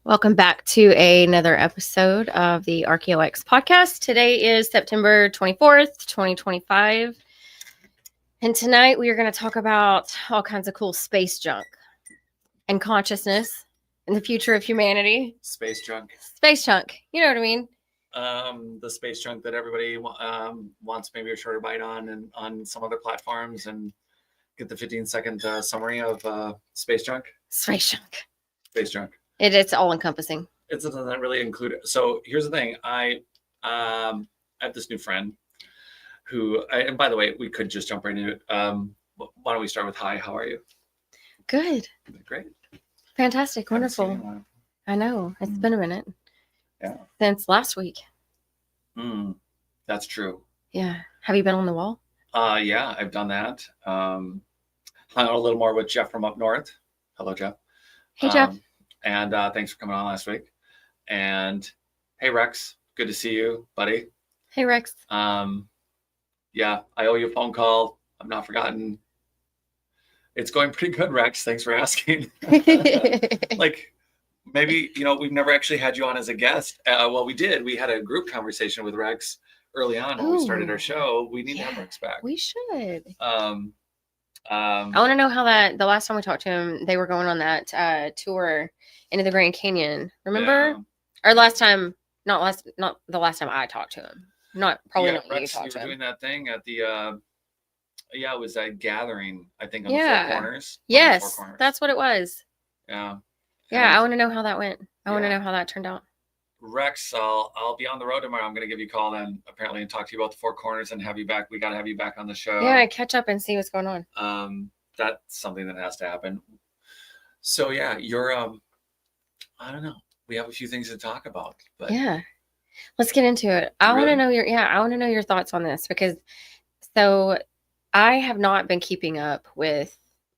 Welcome back to another episode of the ArchaeoX podcast. Today is September 24th, 2025. And tonight we are going to talk about all kinds of cool space junk and consciousness and the future of humanity. Space junk. Space junk. You know what I mean? The space junk that everybody wants maybe a shorter bite on and on some other platforms and get the 15-second summary of space junk. Space junk. Space junk. It's all encompassing. It doesn't really include it. So here's the thing. I have this new friend who, and by the way, we could just jump right into it. Why don't we start with hi? How are you? Good. Great. Fantastic. Wonderful. I know. It's been a minute. Yeah. Since last week. That's true. Yeah. Have you been on the wall? Yeah, I've done that. Hung out a little more with Jeff from up north. Hello, Jeff. Hey, Jeff. And thanks for coming on last week. And hey, Rex, good to see you, buddy. Hey, Rex. Yeah, I owe you a phone call. I've not forgotten. It's going pretty good, Rex. Thanks for asking. Like, maybe, we've never actually had you on as a guest. Well, we did. We had a group conversation with Rex early on when we started our show. We need to have Rex back. We should. I want to know how the last time we talked to him, they were going on that tour into the Grand Canyon. Remember? Yeah. Or not the last time I talked to him. Not Rex, you talked you to were him. Doing that thing at the it was a gathering, I think, on the Four Corners. Yes, Four Corners. That's what it was. Yeah. Yeah, I want to know how that went. I want to know how that turned out. Rex, I'll be on the road tomorrow. I'm going to give you a call then, apparently, and talk to you about the Four Corners and have you back. We got to have you back on the show. Yeah, catch up and see what's going on. That's something that has to happen. So yeah, you're I don't know. We have a few things to talk about, but yeah, let's get into it. I want to know your thoughts on this because I have not been keeping up with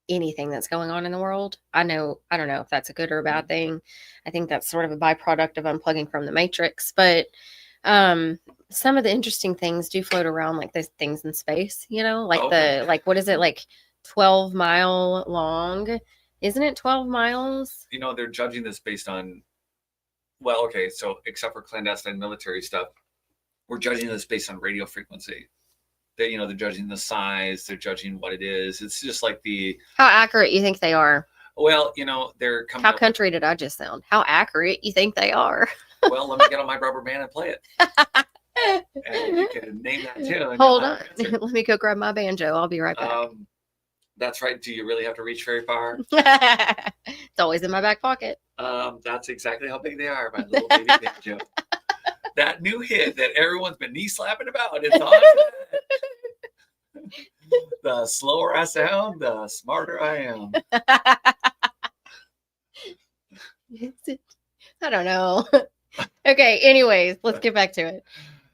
anything that's going on in the world. I don't know if that's a good or a bad thing. I think that's sort of a byproduct of unplugging from the matrix, but some of the interesting things do float around, like those things in space, like what is it, like 12 mile long? Isn't it 12 miles? They're judging this based on, well, okay, so except for clandestine military stuff, we're judging this based on radio frequency. They're judging the size, they're judging what it is. It's just like how accurate you think they are. Well, they're coming. How country did I just sound? How accurate you think they are? Well, let me get on my rubber band and play it. And you can name that tune. Hold on. Let me go grab my banjo. I'll be right back. That's right. Do you really have to reach very far? It's always in my back pocket. That's exactly how big they are, my little baby banjo. That new hit that everyone's been knee slapping about. It's on. The slower I sound, the smarter I am. I don't know. Okay, anyways, let's get back to it.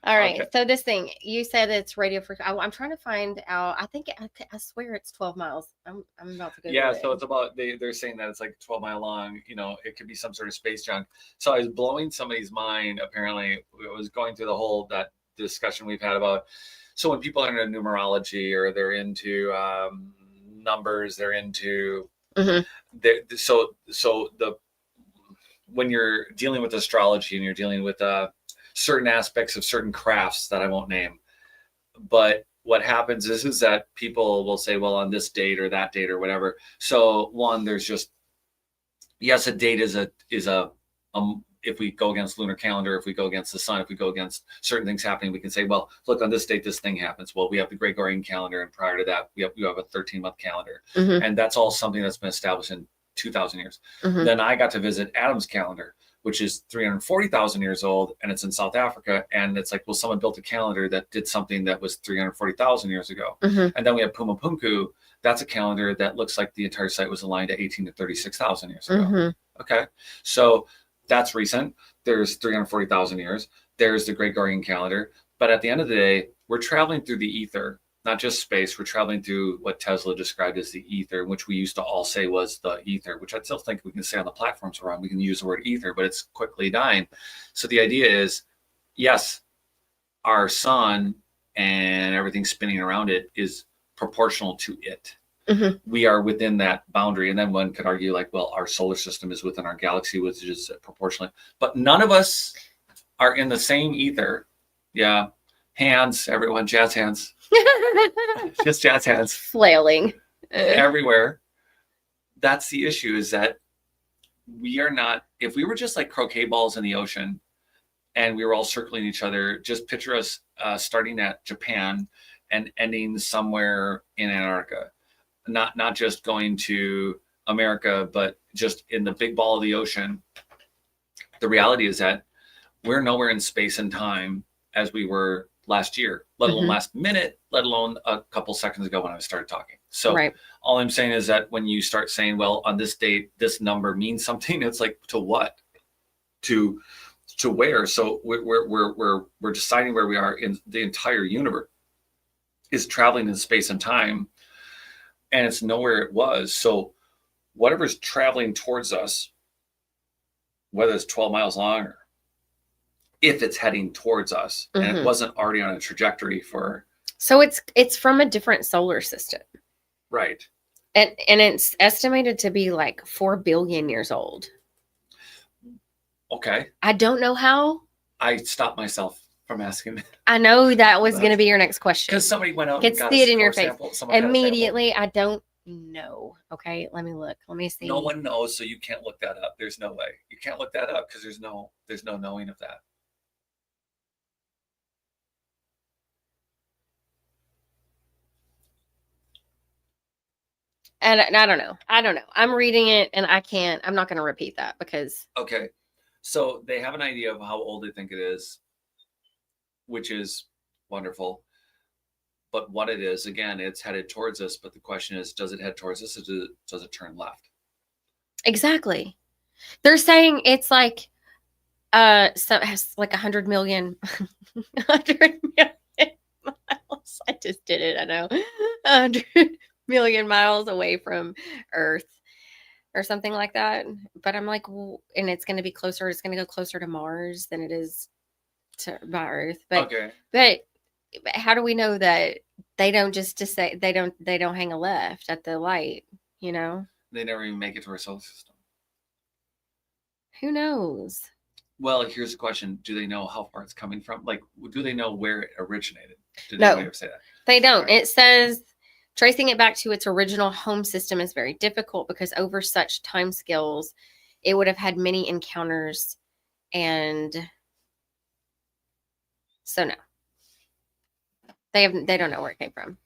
All right. Okay. So this thing, you said it's radio frequency. I'm trying to find out. I swear it's 12 miles. I'm about to go. Yeah. So it's about, they're saying that it's like 12-mile long, it could be some sort of space junk. So I was blowing somebody's mind. Apparently it was going through that discussion we've had about, so when people are into numerology or they're into numbers, they're into, when you're dealing with astrology and you're dealing with certain aspects of certain crafts that I won't name, but what happens is that people will say, well, on this date or that date or whatever. So one, there's just, yes, a date is a if we go against lunar calendar, if we go against the sun, if we go against certain things happening, we can say, well, look, on this date, this thing happens. Well, we have the Gregorian calendar, and prior to that, you have a 13-month calendar. And that's all something that's been established in 2,000 years. Then I got to visit Adam's calendar, which is 340,000 years old, and it's in South Africa. And it's like, well, someone built a calendar that did something that was 340,000 years ago. And then we have Puma Punku. That's a calendar that looks like the entire site was aligned at 18 to 36,000 years ago. Okay. So that's recent. There's 340,000 years. There's the Gregorian calendar. But at the end of the day, we're traveling through the ether, not just space. We're traveling through what Tesla described as the ether, which we used to all say was the ether, which I still think we can say on the platforms we're on. We can use the word ether, but it's quickly dying. So the idea is, yes, our sun and everything spinning around it is proportional to it. Mhm. we are within that boundary. And then one could argue, like, well, our solar system is within our galaxy, which is proportionally, but none of us are in the same ether. Yeah. Hands, everyone, jazz hands. Just jazz hands Flailing. everywhere. That's the issue, is that we are not, if we were just like croquet balls in the ocean and we were all circling each other, just picture us starting at Japan and ending somewhere in Antarctica. Not just going to America, but just in the big ball of the ocean. The reality is that we're nowhere in space and time as we were last year, let alone last minute, let alone a couple seconds ago when I started talking. So Right. all I'm saying is that when you start saying, well, on this date, this number means something, it's like, to what? To where? So we're deciding where we are in the entire universe is traveling in space and time, and it's nowhere it was. So whatever's traveling towards us, whether it's 12 miles long, or if it's heading towards us and it wasn't already on a trajectory for, So it's from a different solar system. right. And it's estimated to be like 4 billion years old. Okay. I don't know how. I stopped myself from asking I know that was going to be your next question. because somebody went out Could and got see a it in your core face. sample. Someone had a sample. Immediately, I don't know. Okay, let me look. Let me see. No one knows, so you can't look that up. There's no way. You can't look that up because there's no knowing of that. And I don't know. I don't know. I'm reading it and I'm not going to repeat that because. Okay. So they have an idea of how old they think it is, which is wonderful. But what it is, again, it's headed towards us. But the question is, does it head towards us, or does it turn left? Exactly. They're saying it's like, has like 100 million, 100 million miles. I just did it. I know. 100 million miles away from Earth or something like that. But I'm like, well, and it's going to be closer. It's going to go closer to Mars than it is to by Earth. But, Okay. but how do we know that they don't just say they don't hang a left at the light, you know? They never even make it to our solar system. Who knows? Well, here's the question. Do they know how far it's coming from? Like, do they know where it originated? Did No. anybody ever say that? They don't. Right. It says tracing it back to its original home system is very difficult because over such time scales, it would have had many encounters, and so no. They don't know where it came from.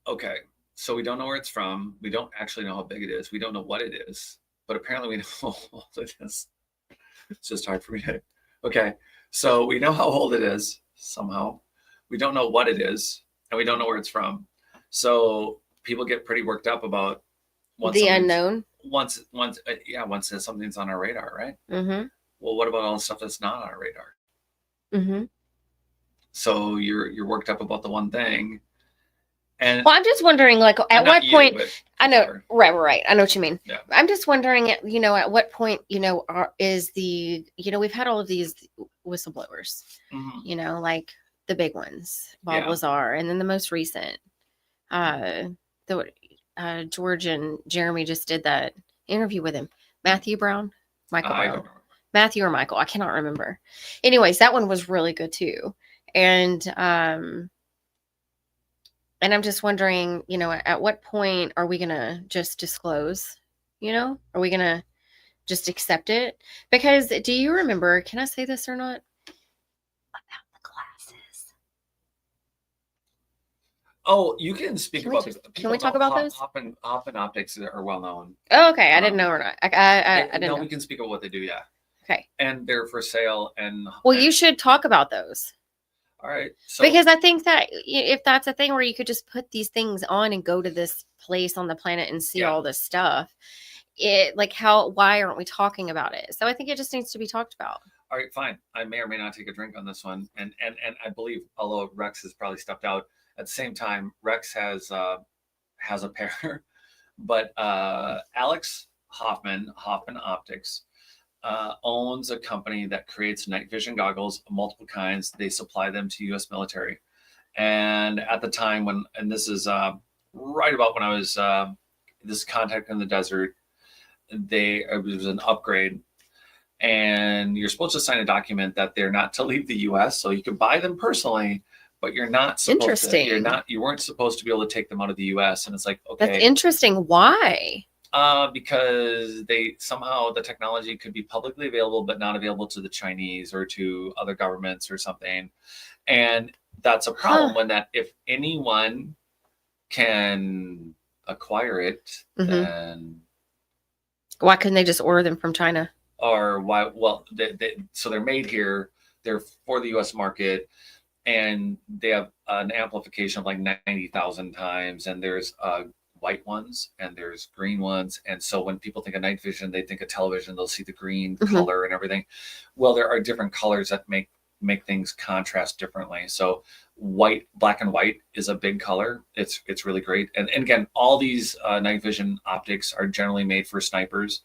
Okay. So we don't know where it's from. We don't actually know how big it is. We don't know what it is, but apparently we know how old it is. It's just hard for me to. Okay. So we know how old it is somehow. We don't know what it is, and we don't know where it's from. So people get pretty worked up about The unknown. Once something's on our radar, right? Mm-hmm. Well, what about all the stuff that's not on our radar? Mm-hmm. So you're worked up about the one thing. And well, I'm just wondering, like, at what point? I know, right. I know what you mean. Yeah. I'm just wondering, at what point, is the, we've had all of these whistleblowers, like the big ones, Bob Lazar, and then the most recent, George and Jeremy just did that interview with him. Matthew Brown, Michael Brown. I don't remember. Matthew or Michael, I cannot remember. Anyways, that one was really good too, and I'm just wondering, at what point are we going to just disclose? Are we going to just accept it? Because do you remember, can I say this or not? About the glasses. Oh, you can speak about this. Can we talk about those? Hoffman Optics are well known. Oh, okay. I didn't know or not. I didn't know. We can speak about what they do, yeah. Okay. And they're for sale. Well, you should talk about those. All right. So, because I think that if that's a thing where you could just put these things on and go to this place on the planet and see all this stuff, why aren't we talking about it? So I think it just needs to be talked about. All right, fine. I may or may not take a drink on this one. And I believe, although Rex has probably stepped out, at the same time, Rex has a pair, but Alex Hoffman Optics, owns a company that creates night vision goggles of multiple kinds. They supply them to U.S. military, And at the time and this is right about when I was this Contact in the Desert, it was an upgrade, and you're supposed to sign a document that they're not to leave the U.S. So you can buy them personally, but you're not supposed to. You weren't supposed to be able to take them out of the U.S. And it's like, okay, that's interesting. Why? Because somehow the technology could be publicly available, but not available to the Chinese or to other governments or something. And that's a problem when that if anyone can acquire it, then why couldn't they just order them from China? Or why? Well, so they're made here. They're for the U.S. market, and they have an amplification of like 90,000 times. And there's white ones and there's green ones. And so when people think of night vision, they think of television. They'll see the green color and everything. Well, there are different colors that make things contrast differently. So black and white is a big color. It's really great. And again, all these night vision optics are generally made for snipers.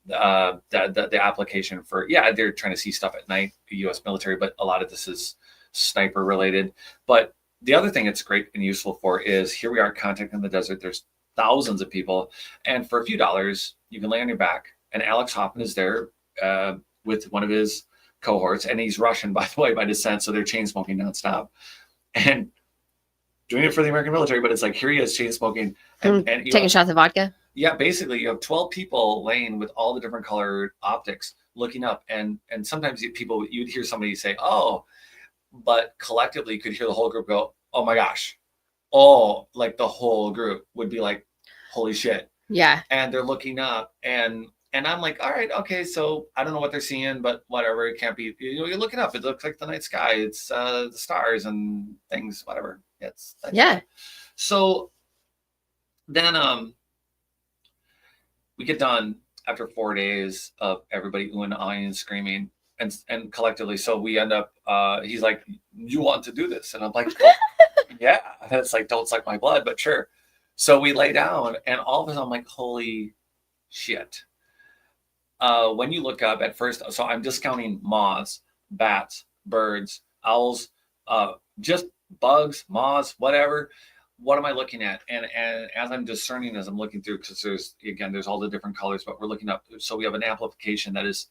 The application for, they're trying to see stuff at night, the U.S. military, but a lot of this is sniper related. But the other thing it's great and useful for is, here we are, Contact in the Desert. There's thousands of people, and for a few dollars, you can lay on your back. And Alex Hoffman is there with one of his cohorts, and he's Russian, by the way, by descent, so they're chain smoking nonstop and doing it for the American military. But it's like, here he is, chain smoking and taking shots of vodka. Yeah, basically, you have 12 people laying with all the different colored optics, looking up, and sometimes you'd hear somebody say, "Oh," but collectively, you could hear the whole group go, "Oh my gosh!" Oh, like the whole group would be like, "Holy shit!" Yeah, and they're looking up, and I'm like, "All right, okay, so I don't know what they're seeing, but whatever. It can't be. You're looking up. It looks like the night sky. It's the stars and things. Whatever. Yeah. So then we get done after 4 days of everybody oohing and ahhing and screaming and collectively. So we end up, he's like, "You want to do this?" And I'm like, "Oh, yeah." And it's like, don't suck my blood, but sure. So we lay down, and all of a sudden I'm like, holy shit. When you look up at first, so I'm discounting moths, bats, birds, owls, just bugs, moths, whatever. What am I looking at? And as I'm discerning, as I'm looking through, because there's all the different colors, but we're looking up. So we have an amplification that is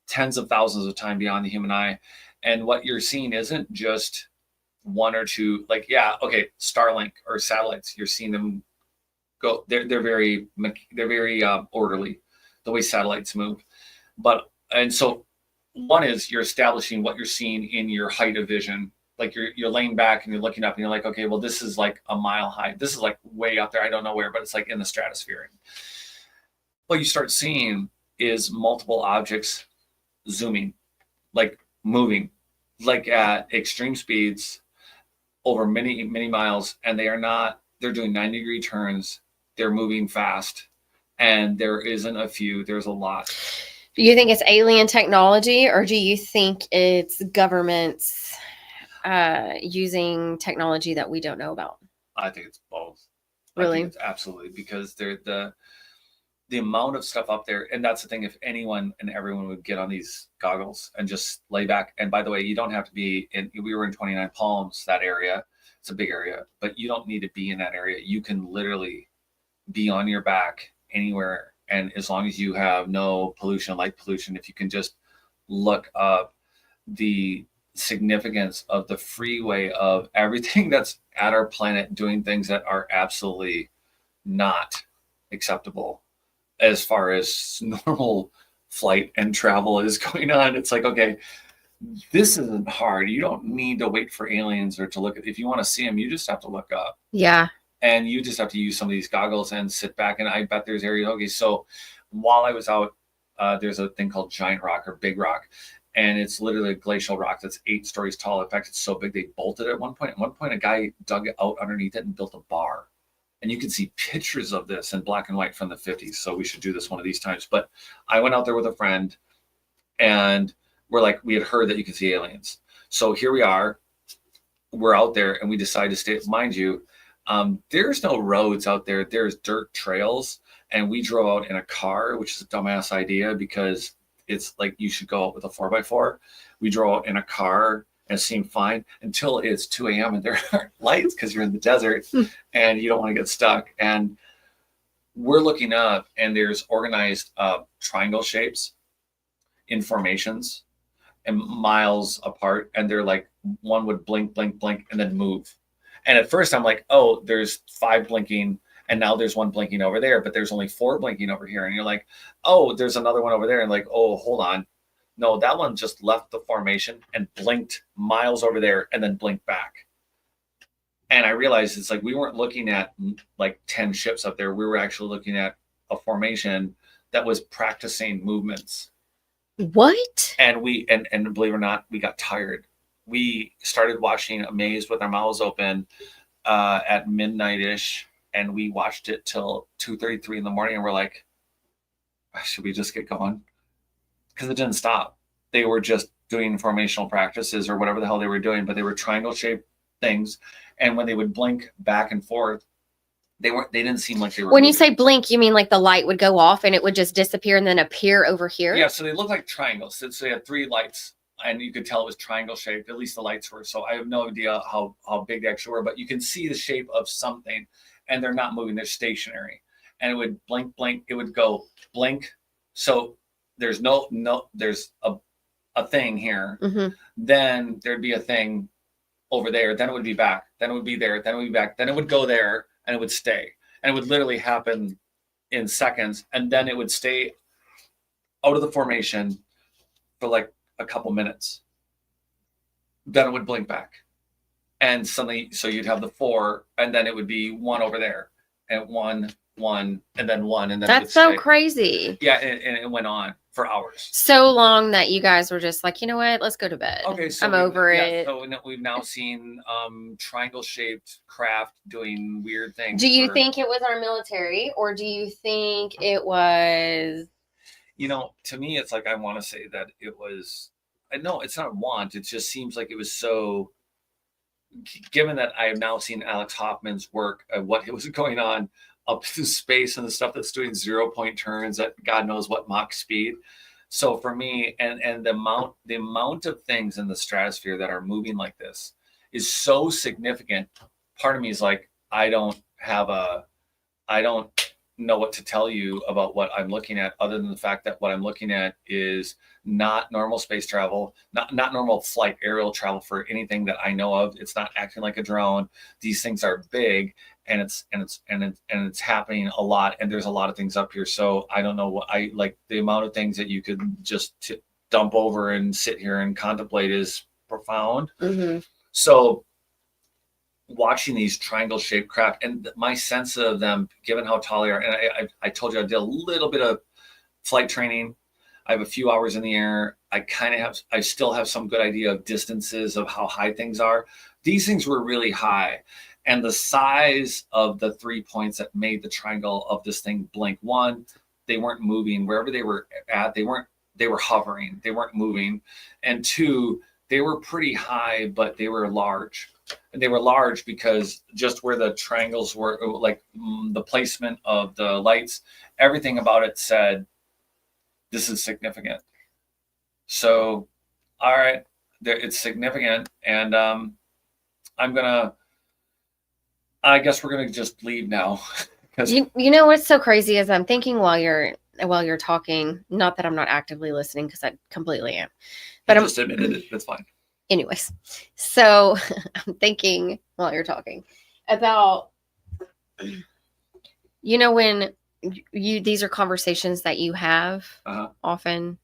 tens of thousands of times beyond the human eye. And what you're seeing isn't just one or two, like, Starlink or satellites. You're seeing them go. They're very orderly, the way satellites move. And so one is, you're establishing what you're seeing in your height of vision. Like you're laying back and you're looking up and you're like, okay, well, this is like a mile high. This is like way up there. I don't know where, but it's like in the stratosphere. And what you start seeing is multiple objects zooming, like moving, like at extreme speeds over many, many miles. And they're doing 90-degree turns. They're moving fast. And there isn't a few, there's a lot. Do you think it's alien technology, or do you think it's governments using technology that we don't know about? I think it's both. Really? I think it's absolutely, because they're the amount of stuff up there. And that's the thing, if anyone and everyone would get on these goggles and just lay back. And by the way, you don't have to be we were in 29 Palms, that area. It's a big area, but you don't need to be in that area. You can literally be on your back anywhere. And as long as you have no pollution, light pollution, if you can just look up the significance of the freeway of everything that's at our planet doing things that are absolutely not acceptable as far as normal flight and travel is going on. It's like, okay, this isn't hard. You don't need to wait for aliens or to look at, if you want to see them, you just have to look up. Yeah. And you just have to use some of these goggles and sit back. And I bet there's areas. Okay, so while I was out, there's a thing called giant rock or big rock. And it's literally a glacial rock that's 8 stories tall. In fact, it's so big they bolted it at one point. At one point, a guy dug it out underneath it and built a bar. And you can see pictures of this in black and white from the 50s. So we should do this one of these times. But I went out there with a friend, and we had heard that you could see aliens. So here we are. We're out there, and we decide to stay. Mind you, there's no roads out there. There's dirt trails. And we drove out in a car, which is a dumbass idea, because it's like you should go out with a 4x4. We drove out in a car, and it seemed fine until it's 2 a.m. and there aren't lights because you're in the desert and you don't want to get stuck. And we're looking up and there's organized triangle shapes in formations and miles apart. And they're like, one would blink, blink, blink, and then move. And at first I'm like, oh, there's 5 blinking. And now there's 1 blinking over there, but there's only 4 blinking over here. And you're like, oh, there's another one over there. And like, oh, hold on. No, that one just left the formation and blinked miles over there and then blinked back. And I realized it's like we weren't looking at like 10 ships up there. We were actually looking at a formation that was practicing movements. What? And and believe it or not, we got tired. We started watching Amaze with our mouths open at midnight-ish, and we watched it till 2:33 in the morning, and we're like, should we just get going? Because it didn't stop. They were just doing formational practices or whatever the hell they were doing, but they were triangle-shaped things. And when they would blink back and forth, they didn't seem like they were When you moving. say blink, you mean like the light would go off and it would just disappear and then appear over here? Yeah, so they look like triangles. So they had 3 lights, and you could tell it was triangle shaped. At least the lights were. So I have no idea how big they actually were, but you can see the shape of something, and they're not moving. They're stationary, and it would blink, blink. It would go blink. So there's there's a thing here. Mm-hmm. Then there'd be a thing over there. Then it would be back. Then it would be there. Then it would be back. Then it would go there, and it would stay. And it would literally happen in seconds. And then it would stay out of the formation for like a couple minutes. Then it would blink back. And suddenly, so you'd have the 4, and then it would be 1 over there, and 1, and then 1. And then That's so crazy. Yeah, and it went on for hours. So long that you guys were just like, you know what, let's go to bed. Okay, so I'm over it. So we've now seen triangle-shaped craft doing weird things. Do you think it was our military, or do you think it was? You know, to me, it's like I want to say that it was. I know it's not want. It just seems like it was so. Given that I have now seen Alex Hoffman's work, what was going on up in space and the stuff that's doing 0-point turns at God knows what Mach speed. So for me, and the amount of things in the stratosphere that are moving like this is so significant. Part of me is like, I don't know what to tell you about what I'm looking at, other than the fact that what I'm looking at is not normal space travel, not normal flight aerial travel for anything that I know of. It's not acting like a drone. These things are big, and it's happening a lot, and there's a lot of things up here. So I don't know what I like. The amount of things that you could just dump over and sit here and contemplate is profound. Mm-hmm. So watching these triangle shaped craft and my sense of them, given how tall they are, and I told you I did a little bit of flight training. I have a few hours in the air. I still have some good idea of distances of how high things are. These things were really high, and the size of the 3 points that made the triangle of this thing blink. 1, they weren't moving wherever they were at. They were hovering. They weren't moving. And 2, they were pretty high, but they were large. And they were large because just where the triangles were, like the placement of the lights, everything about it said, this is significant. So, all right, it's significant. And I guess we're going to just leave now. You know what's so crazy is I'm thinking while you're talking, not that I'm not actively listening, because I completely am. But I'm just admitted it. That's fine. Anyways, so I'm thinking while you're talking about, when these are conversations that you have often,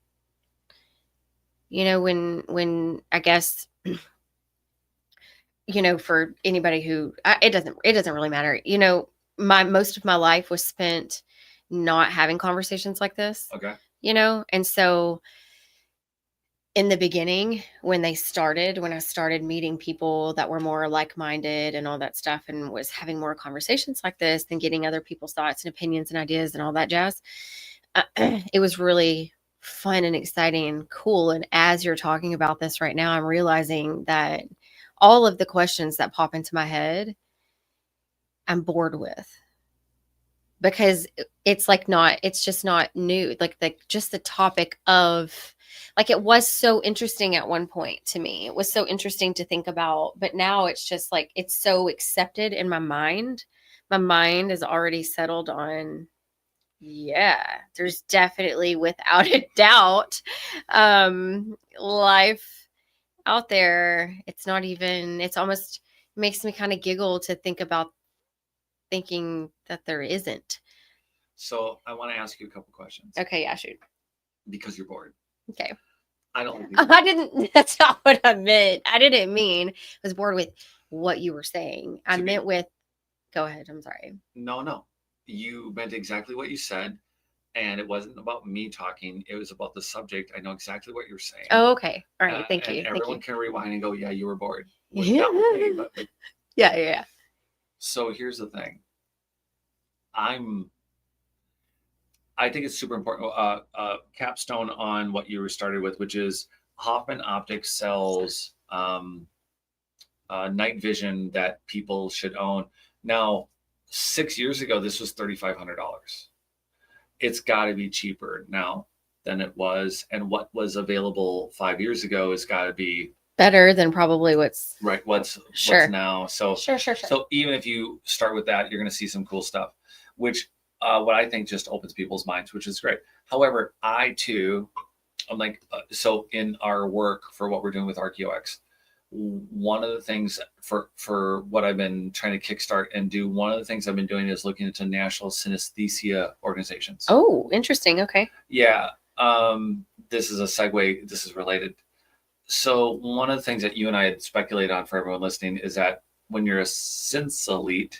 when I guess, for anybody who, it doesn't really matter. Most of my life was spent not having conversations like this. Okay. And so in the beginning, when I started meeting people that were more like-minded and all that stuff, and was having more conversations like this and getting other people's thoughts and opinions and ideas and all that jazz, it was really fun and exciting and cool. And as you're talking about this right now, I'm realizing that all of the questions that pop into my head, I'm bored with, because it's just not new. Like just the topic of, Like it was so interesting at one point to me. It was so interesting to think about, but now it's just like it's so accepted in my mind. My mind is already settled on, yeah, there's definitely without a doubt life out there. It's not even, it's almost makes me kind of giggle to think about thinking that there isn't. So I want to ask you a couple questions Okay, yeah, shoot. because you're bored. Okay. I don't. I didn't, that's not what I meant. I didn't mean, I was bored with what you were saying. I meant with, go ahead. I'm sorry. No. You meant exactly what you said. And it wasn't about me talking. It was about the subject. I know exactly what you're saying. Oh, okay. All right. Thank you. And Thank everyone you. can rewind and go, yeah, you were bored. Well, Yeah. okay, but Yeah. so here's the thing. I think it's super important. Capstone on what you started with, which is Hoffman Optics sells night vision that people should own. Now, 6 years ago, this was $3,500. It's got to be cheaper now than it was, and what was available 5 years ago has got to be better than probably what's right. What's now? So Sure. So even if you start with that, you're going to see some cool stuff, which what I think just opens people's minds, which is great. However, I too, I'm like, so in our work for what we're doing with ArcEOX, one of the things for what I've been trying to kickstart and do, one of the things I've been doing is looking into national synesthesia organizations. Oh, interesting. Okay. Yeah. This is a segue. This is related. So one of the things that you and I had speculated on for everyone listening is that when you're a synesthete,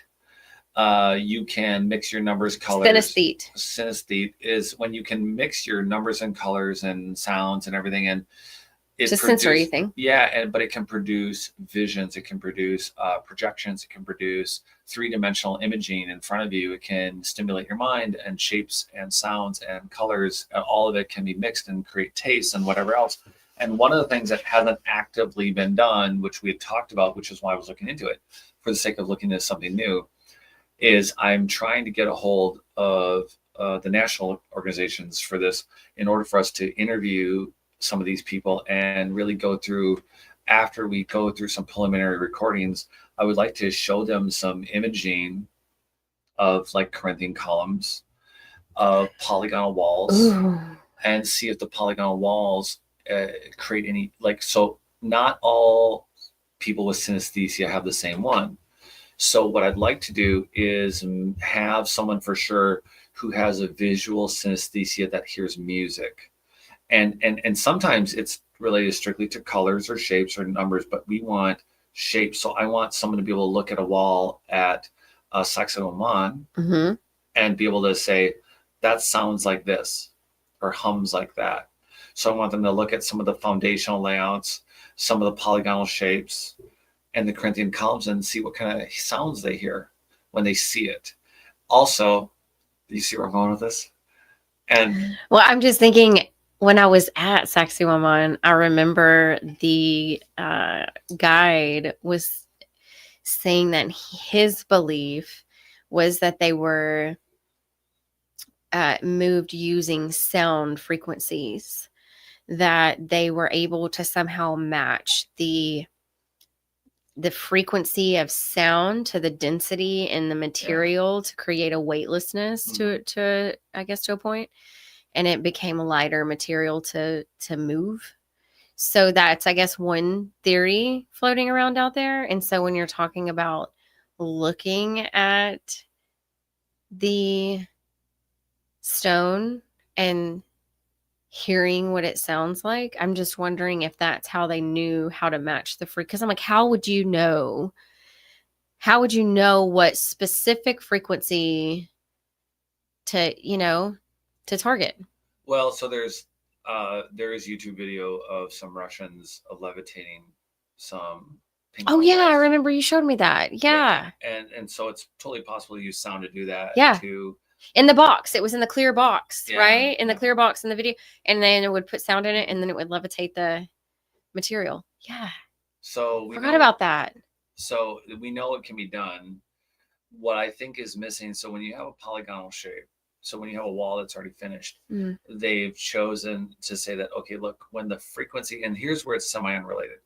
you can mix your numbers, colors. Synesthete. Synesthete is when you can mix your numbers and colors and sounds and everything, and it's a sensory thing. Yeah, but it can produce visions. It can produce projections. It can produce three-dimensional imaging in front of you. It can stimulate your mind, and shapes and sounds and colors. All of it can be mixed and create tastes and whatever else. And one of the things that hasn't actively been done, which we had talked about, which is why I was looking into it, for the sake of looking into something new, is I'm trying to get a hold of the national organizations for this in order for us to interview some of these people and really go through, after we go through some preliminary recordings, I would like to show them some imaging of like Corinthian columns, of polygonal walls. Ooh. And see if the polygonal walls create any, like, so not all people with synesthesia have the same one. So what I'd like to do is have someone for sure who has a visual synesthesia that hears music. And sometimes it's related strictly to colors or shapes or numbers, but we want shapes. So I want someone to be able to look at a wall at Sacsayhuaman and be able to say, that sounds like this or hums like that. So I want them to look at some of the foundational layouts, some of the polygonal shapes, and the Corinthian columns and see what kind of sounds they hear when they see it. Also, do you see where I'm going with this? And well, I'm just thinking, when I was at Sacsayhuaman, I remember the guide was saying that his belief was that they were moved using sound frequencies, that they were able to somehow match the frequency of sound to the density in the material to create a weightlessness to I guess to a point, and it became a lighter material to move. So that's, I guess, one theory floating around out there. And so when you're talking about looking at the stone and hearing what it sounds like, I'm just wondering if that's how they knew how to match the frequency. Because I'm like, how would you know what specific frequency to target? Well, so there is YouTube video of some Russians levitating some ping Oh pong yeah, I balls. remember you showed me that. Yeah. And so it's totally possible to use sound to do that. Yeah. To in the box. It was in the clear box, Yeah. right? In the clear box in the video. And then it would put sound in it and then it would levitate the material. Yeah. So we Forgot about that. So we know it can be done. What I think is missing, so when you have a polygonal shape, So when you have a wall that's already finished, Mm. they've chosen to say that, okay, look, when the frequency, and here's where it's semi-unrelated,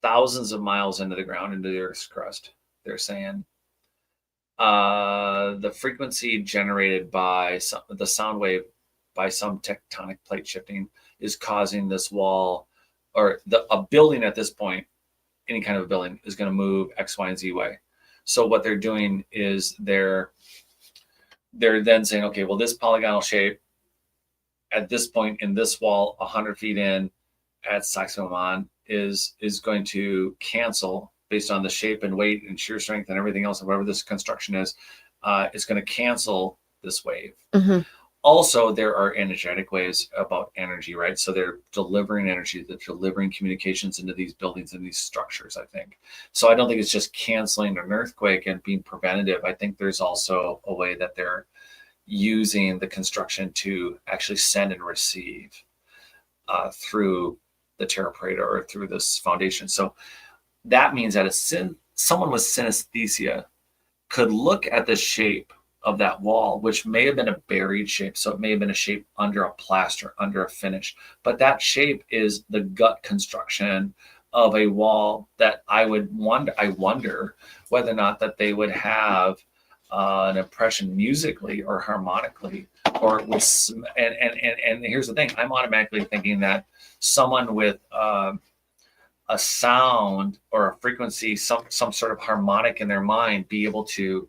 thousands of miles into the ground, into the Earth's crust, they're saying the frequency generated by the sound wave by some tectonic plate shifting is causing this wall, or a building at this point, any kind of a building is going to move X, Y, and Z way. So what they're doing is they're then saying, okay, well, this polygonal shape at this point in this wall, 100 feet in at Sacsayhuaman is going to cancel based on the shape and weight and shear strength and everything else, and whatever this construction is, it's going to cancel this wave. Mm-hmm. Also, there are energetic waves about energy, right? So they're delivering energy, they're delivering communications into these buildings and these structures, I think. So I don't think it's just canceling an earthquake and being preventative. I think there's also a way that they're using the construction to actually send and receive through the terra preta or through this foundation. So that means that someone with synesthesia could look at the shape of that wall, which may have been a buried shape. So it may have been a shape under a plaster, under a finish, but that shape is the gut construction of a wall that I wonder whether or not that they would have an impression musically or harmonically, or with, and here's the thing, I'm automatically thinking that someone with a sound or a frequency, some sort of harmonic in their mind, be able to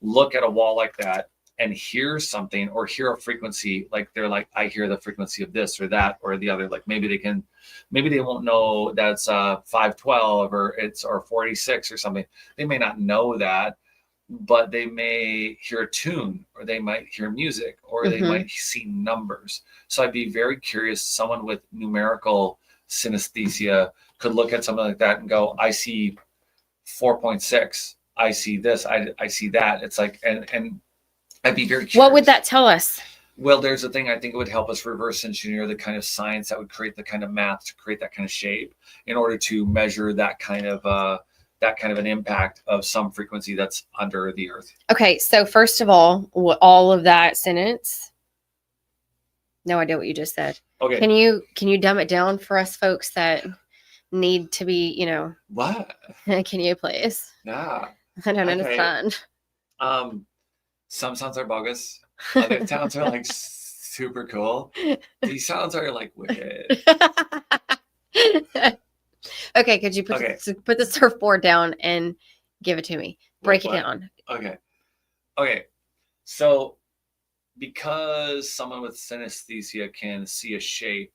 look at a wall like that and hear something, or hear a frequency, like they're like, I hear the frequency of this or that or the other. Like maybe they won't know that's 512 or 46 or something. They may not know that, but they may hear a tune, or they might hear music, or they might see numbers. So I'd be very curious, someone with numerical synesthesia could look at something like that and go, I see 4.6. I see this. I see that. It's like, and I'd be very curious. What would that tell us? Well, there's a thing, I think it would help us reverse engineer the kind of science that would create the kind of math to create that kind of shape in order to measure that kind of an impact of some frequency that's under the earth. Okay, so first of all of that sentence, no idea what you just said. Okay. Can you dumb it down for us folks that need to be, What? Can you please? Yeah. I don't understand. Some sounds are bogus. Other sounds are like super cool. These sounds are like wicked. Okay, could you put the surfboard down and give it to me? Break it down. Okay. So because someone with synesthesia can see a shape,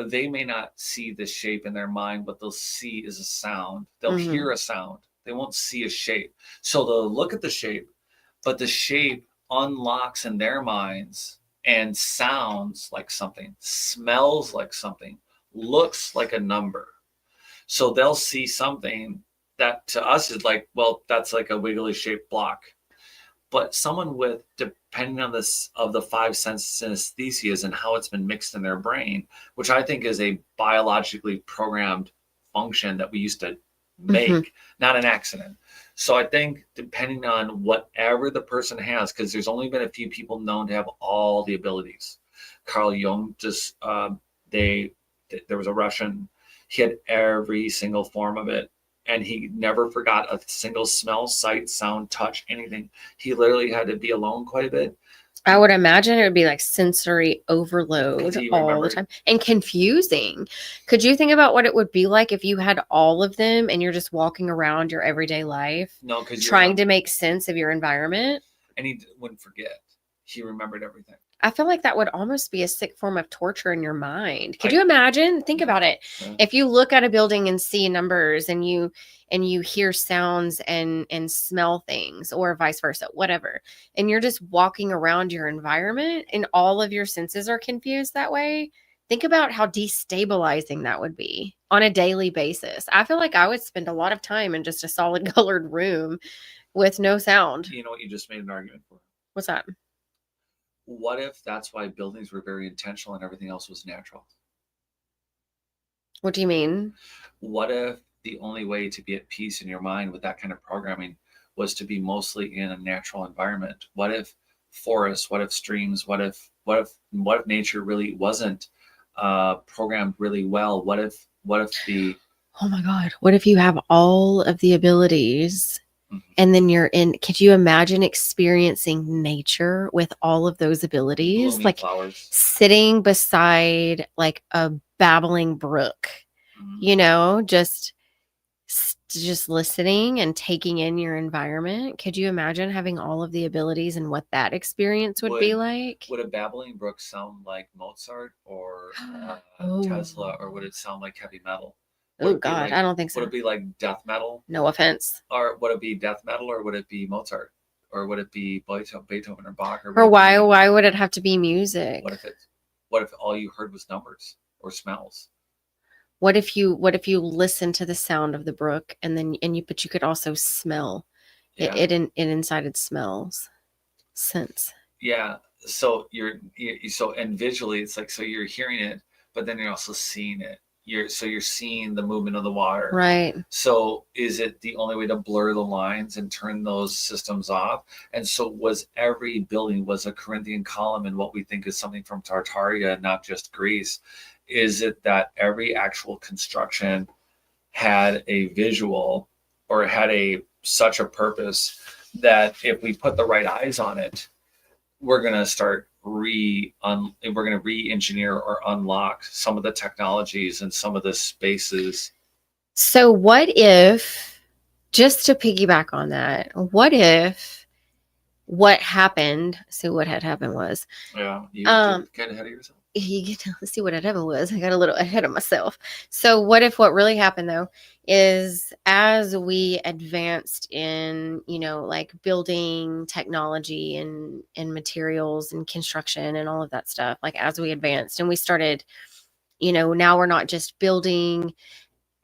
they may not see the shape in their mind. What they'll see is a sound. They'll hear a sound. They won't see a shape. So they'll look at the shape, but the shape unlocks in their minds and sounds like something, smells like something, looks like a number. So they'll see something that to us is like, well, that's like a wiggly shaped block. But someone with, depending on this of the five sense synesthesias and how it's been mixed in their brain, which I think is a biologically programmed function that we used to make, not an accident. So I think depending on whatever the person has, because there's only been a few people known to have all the abilities. Carl Jung there was a Russian, he had every single form of it. And he never forgot a single smell, sight, sound, touch, anything. He literally had to be alone quite a bit. I would imagine it would be like sensory overload all the time and confusing. Could you think about what it would be like if you had all of them and you're just walking around your everyday life? No, because trying to make sense of your environment. And he wouldn't forget. He remembered everything. I feel like that would almost be a sick form of torture in your mind. Could you imagine? Think about it. Yeah. If you look at a building and see numbers and you hear sounds and smell things, or vice versa, whatever, and you're just walking around your environment and all of your senses are confused that way, think about how destabilizing that would be on a daily basis. I feel like I would spend a lot of time in just a solid colored room with no sound. You know what you just made an argument for? What's that? What if that's why buildings were very intentional and everything else was natural? What do you mean? What if the only way to be at peace in your mind with that kind of programming was to be mostly in a natural environment? What if forests? What if streams? What if nature really wasn't programmed really well? What if the Oh my God. What if you have all of the abilities Mhm. and then could you imagine experiencing nature with all of those abilities? blooming Like flowers? sitting beside like a babbling brook, Mhm. just listening and taking in your environment. Could you imagine having all of the abilities and what that experience would be Would like? would a babbling brook sound like Mozart or Tesla, or would Oh, it sound like heavy metal? Would oh it be God, like I don't think would so. it be like death metal, No offense. or would it be death metal, or would it be Mozart, or would it be Beethoven or Bach, or would Or it be why would it have to be music? what if all you heard was numbers or smells? What if you listen to the sound of the brook but you could also smell it, Yeah, it incited smells, scents. yeah. So and visually it's like, so you're hearing it, but then you're also seeing it. You're seeing the movement of the water. Right. So is it the only way to blur the lines and turn those systems off? And so was every building was a Corinthian column in what we think is something from Tartaria, not just Greece? Is it that every actual construction had a visual, or had a such a purpose, that if we put the right eyes on it, we're going to start we're going to re-engineer or unlock some of the technologies and some of the spaces. So what if, just to piggyback on that, what happened, so what had happened was, Yeah, you um did get ahead of yourself. you get to see what had happened was, I got a little ahead of myself. So what really happened though is, as we advanced in, like building technology and materials and construction and all of that stuff, like as we advanced and we started, now we're not just building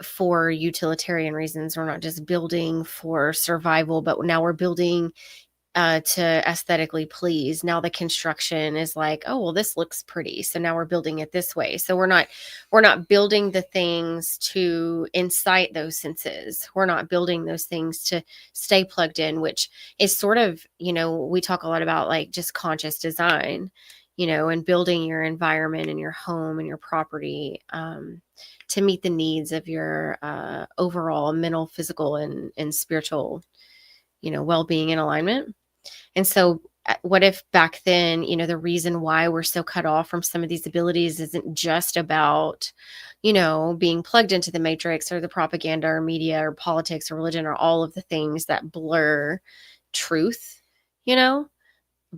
for utilitarian reasons. We're not just building for survival, but now we're building to aesthetically please. Now the construction is like, oh well, this looks pretty, so now we're building it this way. So we're not building the things to incite those senses. We're not building those things to stay plugged in, which is sort of, we talk a lot about like just conscious design, and building your environment and your home and your property to meet the needs of your overall mental, physical, and spiritual, well-being and alignment. And so, what if back then, the reason why we're so cut off from some of these abilities isn't just about, being plugged into the matrix or the propaganda or media or politics or religion or all of the things that blur truth, you know?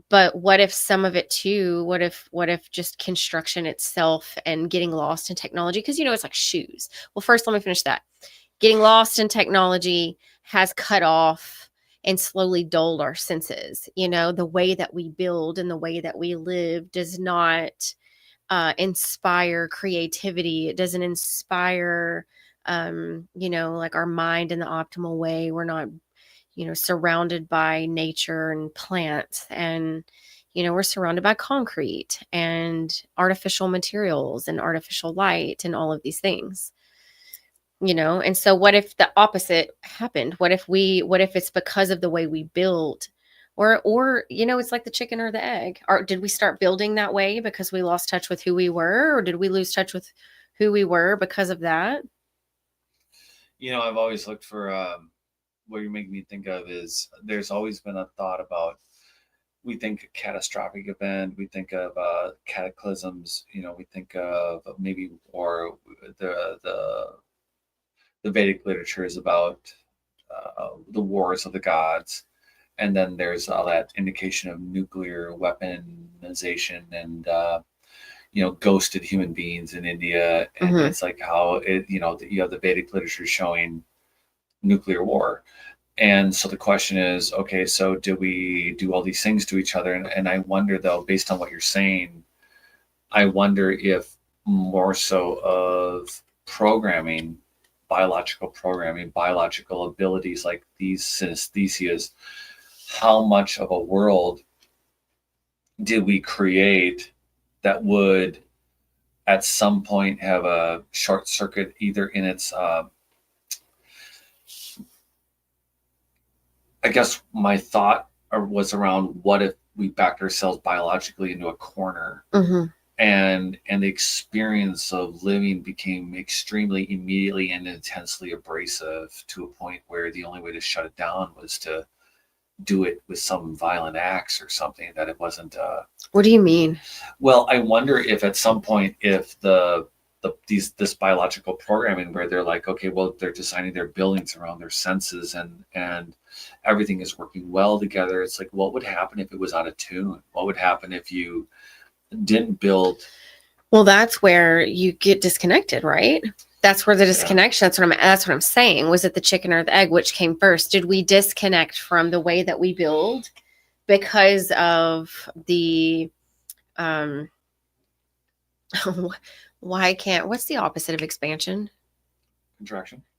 But what if some of it too, what if just construction itself and getting lost in technology? Because, it's like shoes. Well, first, let me finish that. Getting lost in technology has cut off and slowly dulled our senses. The way that we build and the way that we live does not inspire creativity. It doesn't inspire, like our mind in the optimal way. We're not, surrounded by nature and plants, and, we're surrounded by concrete and artificial materials and artificial light and all of these things. And so what if the opposite happened? What if it's because of the way we build, or it's like the chicken or the egg? Or did we start building that way because we lost touch with who we were, or did we lose touch with who we were because of that? I've always looked for what you're making me think of is, there's always been a thought about, we think catastrophic event, we think of cataclysms, we think of maybe war. The Vedic literature is about the wars of the gods, and then there's all that indication of nuclear weaponization and ghosted human beings in India, and Mm-hmm. it's like how you have the Vedic literature showing nuclear war. And so the question is, okay, so do we do all these things to each other? And I wonder, though, based on what you're saying, I wonder if more so of programming, biological abilities like these synesthesias, how much of a world did we create that would at some point have a short circuit, either in its I guess my thought was around, what if we backed ourselves biologically into a corner, Mm-hmm. and the experience of living became extremely immediately and intensely abrasive, to a point where the only way to shut it down was to do it with some violent acts or something, that it wasn't What do you mean? well, I wonder if at some point, if this biological programming, where they're like, okay, well, they're designing their buildings around their senses, and everything is working well together. It's like, what would happen if it was out of tune? What would happen if you didn't build? Well, that's where you get disconnected, right? That's where the disconnection. That's what I'm saying. Was it the chicken or the egg? Which came first? Did we disconnect from the way that we build because of the why can't, what's the opposite of expansion?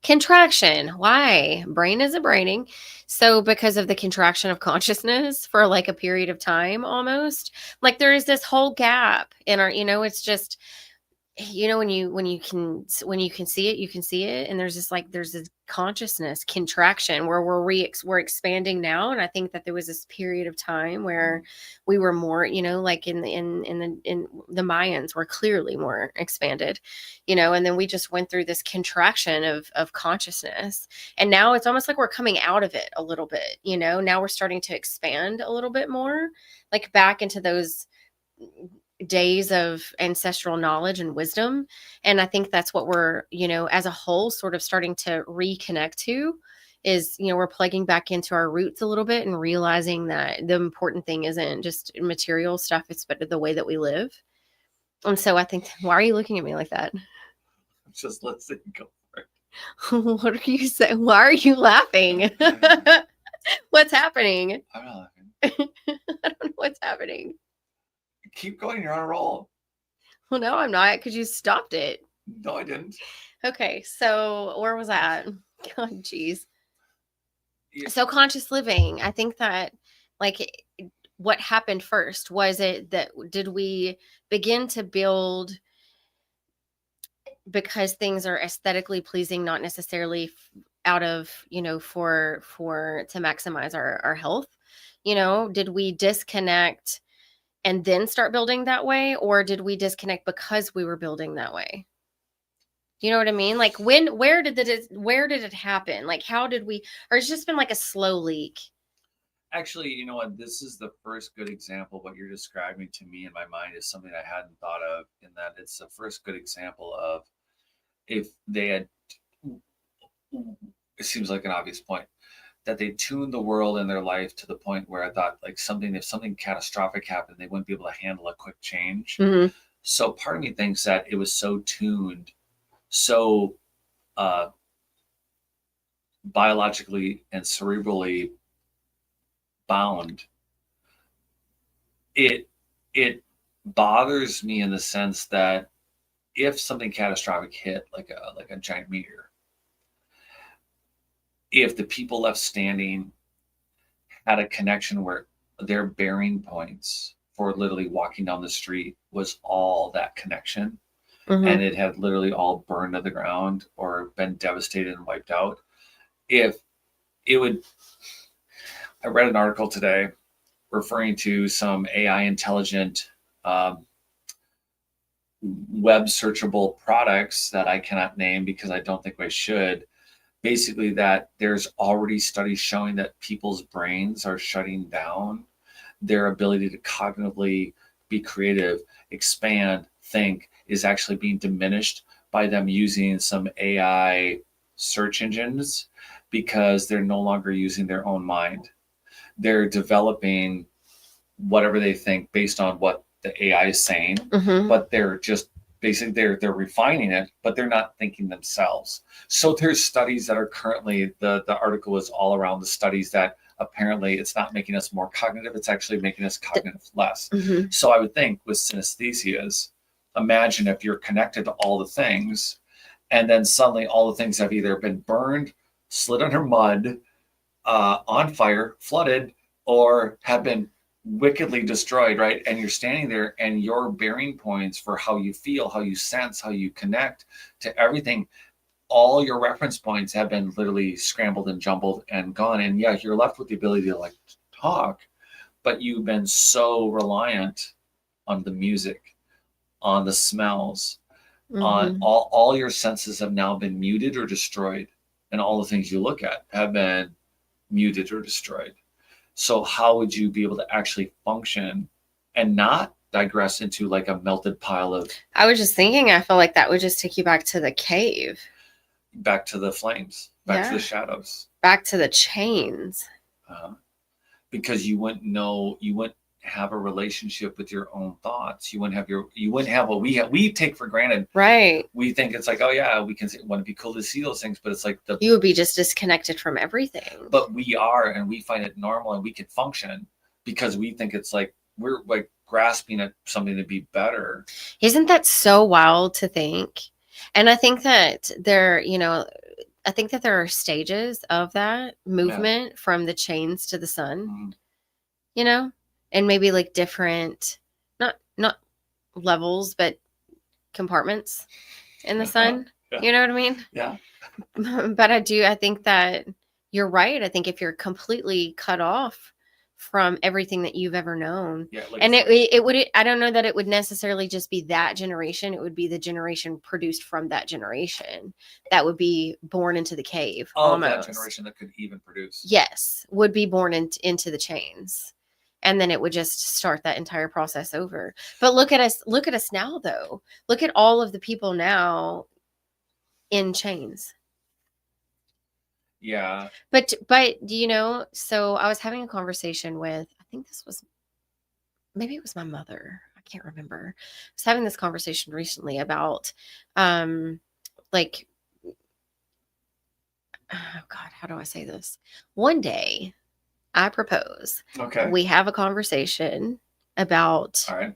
Contraction. Why? Brain isn't braining. So because of the contraction of consciousness for like a period of time, almost like there is this whole gap in our, it's just, when you can see it, you can see it, and there's this consciousness contraction where we're expanding now. And I think that there was this period of time where we were more, like in the Mayans were clearly more expanded, and then we just went through this contraction of consciousness, and now it's almost like we're coming out of it a little bit. Now we're starting to expand a little bit more, like back into those days of ancestral knowledge and wisdom. And I think that's what we're, as a whole, sort of starting to reconnect to, is, we're plugging back into our roots a little bit and realizing that the important thing isn't just material stuff, it's but the way that we live. And so I think, why are you looking at me like that? Just let's go for it. What are you saying? Why are you laughing? What's happening? I'm not laughing. I don't know what's happening. Keep going, you're on a roll. Well, no, I'm not, because you stopped it. No, I didn't. Okay, so where was I at? God, geez. Yeah. So conscious living, I think that, like, what happened first? Was it that, did we begin to build because things are aesthetically pleasing, not necessarily out of, for to maximize our health? Did we disconnect and then start building that way, or did we disconnect because we were building that way? You know what I mean? Like, where did it happen? Like, how did we, or it's just been like a slow leak? Actually, you know what? This is the first good example. What you're describing to me in my mind is something I hadn't thought of, in that it's the first good example of, if they had, it seems like an obvious point, that they tuned the world in their life to the point where I thought, like, if something catastrophic happened, they wouldn't be able to handle a quick change. Mm-hmm. So part of me thinks that it was so tuned, so biologically and cerebrally bound. It bothers me in the sense that if something catastrophic hit, like a giant meteor, if the people left standing had a connection where their bearing points for literally walking down the street was all that connection, mm-hmm. and it had literally all burned to the ground or been devastated and wiped out, if it would, I read an article today referring to some AI intelligent web searchable products that I cannot name because I don't think I should. Basically, that there's already studies showing that people's brains are shutting down. Their ability to cognitively be creative, expand, think is actually being diminished by them using some AI search engines, because they're no longer using their own mind. They're developing whatever they think based on what the AI is saying, mm-hmm. but they're just basically they're refining it, but they're not thinking themselves. So there's studies that are currently, the article is all around the studies that apparently it's not making us more cognitive, it's actually making us cognitive less. Mm-hmm. So I would think with synesthesias, imagine if you're connected to all the things, and then suddenly all the things have either been burned, slid under mud, on fire, flooded, or have been wickedly destroyed, right? And you're standing there, and your bearing points for how you feel, how you sense, how you connect to everything, all your reference points have been literally scrambled and jumbled and gone. And yeah, you're left with the ability to, like, talk, but you've been so reliant on the music, on the smells, on Mhm. all your senses have now been muted or destroyed, and all the things you look at have been muted or destroyed. So how would you be able to actually function and not digress into like a melted pile of I was just thinking, I feel like that would just take you back to the cave, back to the flames, back to the yeah, shadows? back to the chains. uh, because you wouldn't know, you wouldn't have a relationship with your own thoughts. You wouldn't have what we take for granted. Right. We think it's like, oh yeah, we can want to be cool to see those things, but it's like You would be just disconnected from everything. but we are, and we find it normal, and we can function because we think it's like we're like grasping at something to be better. Isn't that so wild to think? And I think that I think that there are stages of that movement from the chains to the sun, Mhm. and maybe like different, not levels, but compartments in the sun. Yeah. You know what I mean? Yeah. But I think that you're right. I think if you're completely cut off from everything that you've ever known, Yeah. Like and it would, I don't know that it would necessarily just be that generation. It would be the generation produced from that generation that would be born into the cave of that almost. generation that could even produce. Yes, would be born into the chains. And then it would just start that entire process over. But look at us now though. Look at all of the people now in chains. Yeah. But so I was having a conversation with, I think this was, maybe it was my mother. I can't remember. I was having this conversation recently about like, oh God, how do I say this? One day I propose Okay. we have a conversation about All right.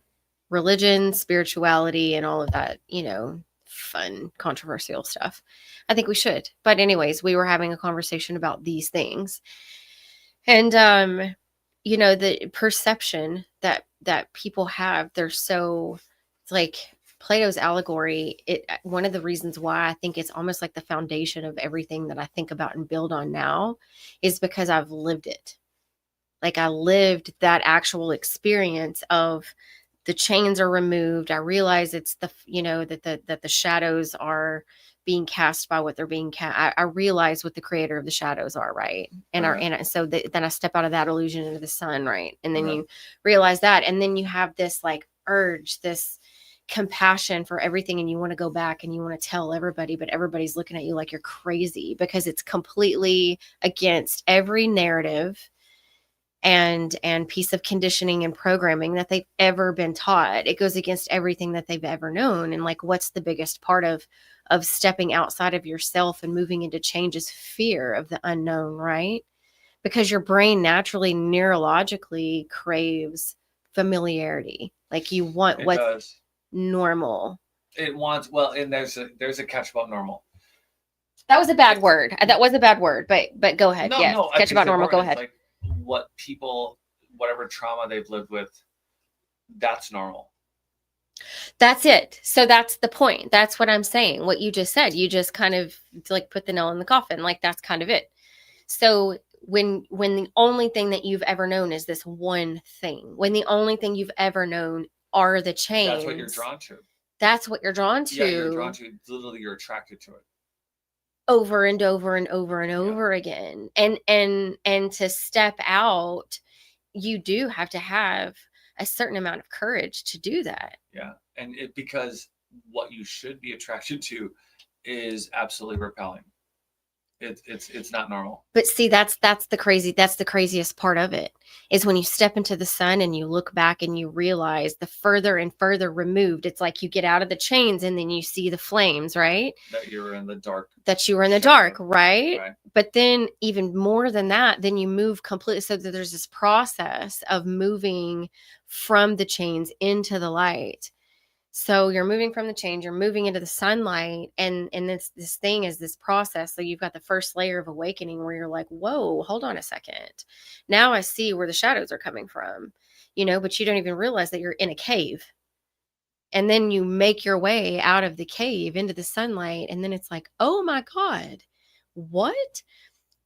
religion, spirituality, and all of that, fun, controversial stuff. I think we should. But anyways, we were having a conversation about these things. And the perception that people have, they're so, it's like Plato's allegory. One of the reasons why I think it's almost like the foundation of everything that I think about and build on now is because I've lived it. Like I lived that actual experience of the chains are removed. I realize it's that the shadows are being cast by what they're being cast. I realize what the creator of the shadows are, right? And then I step out of that illusion into the sun, right? And then you realize that, and then you have this like urge, this compassion for everything, and you want to go back and you want to tell everybody, but everybody's looking at you like you're crazy because it's completely against every narrative and piece of conditioning and programming that they've ever been taught. It goes against everything that they've ever known. And like, what's the biggest part of stepping outside of yourself and moving into change is fear of the unknown, right? Because your brain naturally neurologically craves familiarity. Like you want what's normal. It wants, and there's a catch about normal. That was a bad word. That was a bad word, but go ahead. No, catch about normal. Go ahead. Like what people, whatever trauma they've lived with, that's normal. That's it. So that's the point. That's what I'm saying. What you just said, you just kind of like put the nail in the coffin. Like that's kind of it. So when the only thing that you've ever known is this one thing, when the only thing you've ever known are the chains, that's what you're drawn to. That's what you're drawn to. Yeah, you're drawn to. Literally, you're attracted to it. Over and over and over and over again. And to step out, you do have to have a certain amount of courage to do that. Yeah. And because what you should be attracted to is absolutely repelling. It's not normal. But see, that's the craziest part of it is when you step into the sun and you look back and you realize the further and further removed, it's like you get out of the chains and then you see the flames, right? That you were in the dark. That you were in the dark, right? But then even more than that, then you move completely. So that there's this process of moving from the chains into the light. So you're moving from the change, you're moving into the sunlight, and this thing is this process. So you've got the first layer of awakening where you're like, whoa, hold on a second. Now I see where the shadows are coming from, but you don't even realize that you're in a cave. And then you make your way out of the cave into the sunlight. And then it's like, oh my God, what?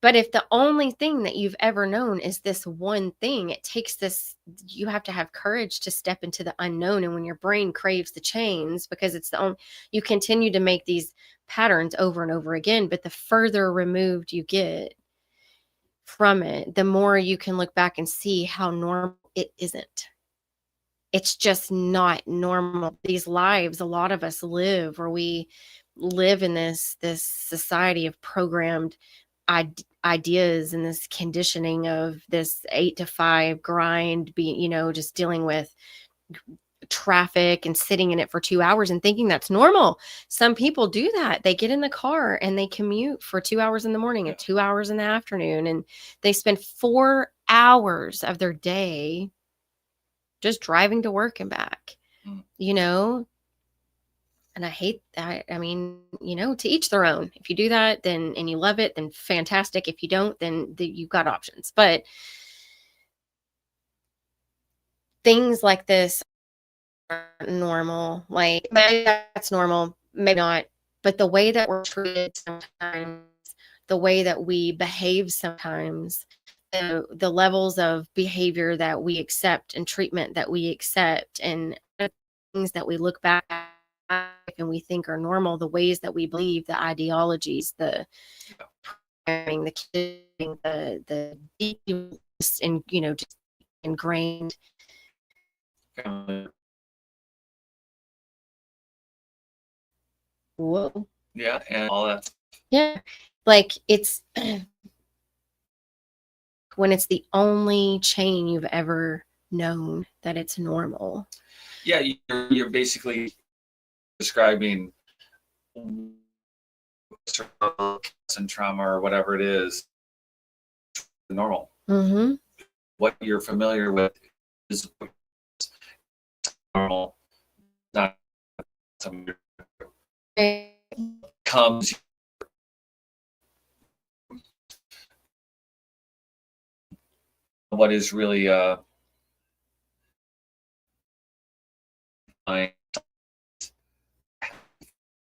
But if the only thing that you've ever known is this one thing, it takes this, you have to have courage to step into the unknown. And when your brain craves the chains, because it's the only, you continue to make these patterns over and over again. But the further removed you get from it, the more you can look back and see how normal it isn't. It's just not normal. These lives, a lot of us live, or we live in this society of programmed ideas and this conditioning of this 8 to 5 grind, being, just dealing with traffic and sitting in it for 2 hours and thinking that's normal. Some people do that. They get in the car and they commute for 2 hours in the morning and 2 hours in the afternoon, and they spend 4 hours of their day just driving to work and back, and I hate that. I mean, to each their own. If you do that, then, and you love it, then fantastic. If you don't, then you've got options. But things like this aren't normal. Like, maybe that's normal, maybe not. But the way that we're treated sometimes, the way that we behave sometimes, the levels of behavior that we accept and treatment that we accept, and things that we look back at and we think are normal, the ways that we believe, the ideologies, the programming, the kidding, the deep and just ingrained. Whoa. Yeah, and all that. Yeah, like it's when it's the only chain you've ever known that it's normal. Yeah, you're basically describing and trauma or whatever it is normal. Mm-hmm. What you're familiar with is normal, not something comes what is really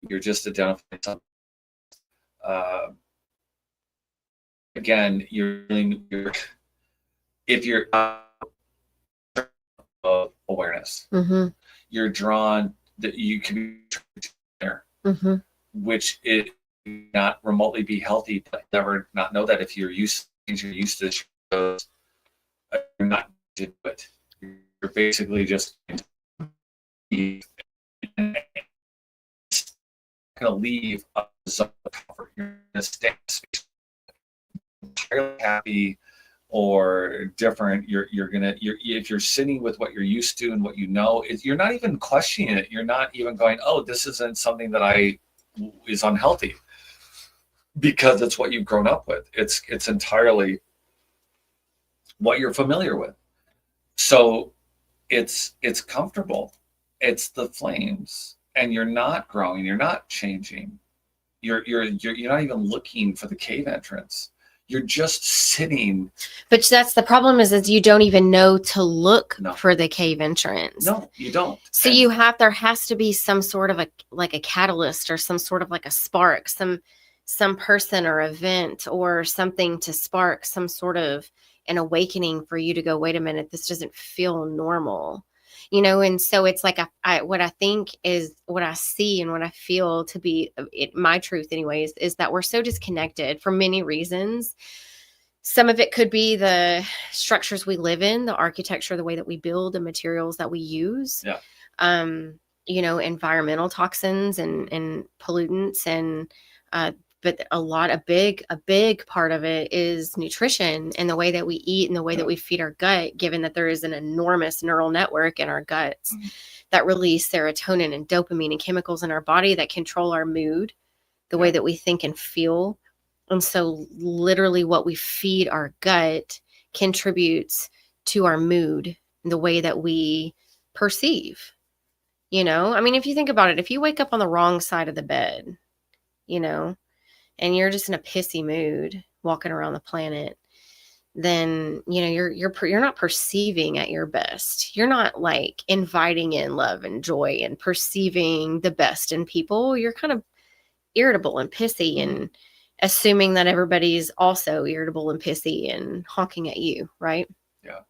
you're just identifying something. Again, if you're awareness, mm-hmm. you're drawn that you can be there, mm-hmm. which it not remotely be healthy, but never not know that if you're used to things, you're used to shows, you're not to do it. You're basically just going to leave a zone of comfort. You're going to stay in space entirely happy or different. If you're sitting with what you're used to and what you know, you're not even questioning it. You're not even going, oh, this isn't something that is unhealthy, because it's what you've grown up with. It's entirely what you're familiar with. So it's comfortable. It's the flames, and you're not growing. You're not changing. You're not even looking for the cave entrance. You're just sitting. But that's the problem is you don't even know to look for the cave entrance. No, you don't. So there has to be some sort of a catalyst, or some sort of like a spark, some person or event or something to spark some sort of an awakening for you to go, wait a minute, this doesn't feel normal. And so it's like what I think is what I see and what I feel to be my truth anyways, is that we're so disconnected for many reasons. Some of it could be the structures we live in, the architecture, the way that we build, the materials that we use, environmental toxins and pollutants, and but a big part of it is nutrition and the way that we eat and the way that we feed our gut, given that there is an enormous neural network in our guts that release serotonin and dopamine and chemicals in our body that control our mood, the way that we think and feel. And so literally what we feed our gut contributes to our mood and the way that we perceive. I mean, if you think about it, if you wake up on the wrong side of the bed, and you're just in a pissy mood walking around the planet, then, you're not perceiving at your best. You're not like inviting in love and joy and perceiving the best in people. You're kind of irritable and pissy and assuming that everybody's also irritable and pissy and honking at you, right? Yeah.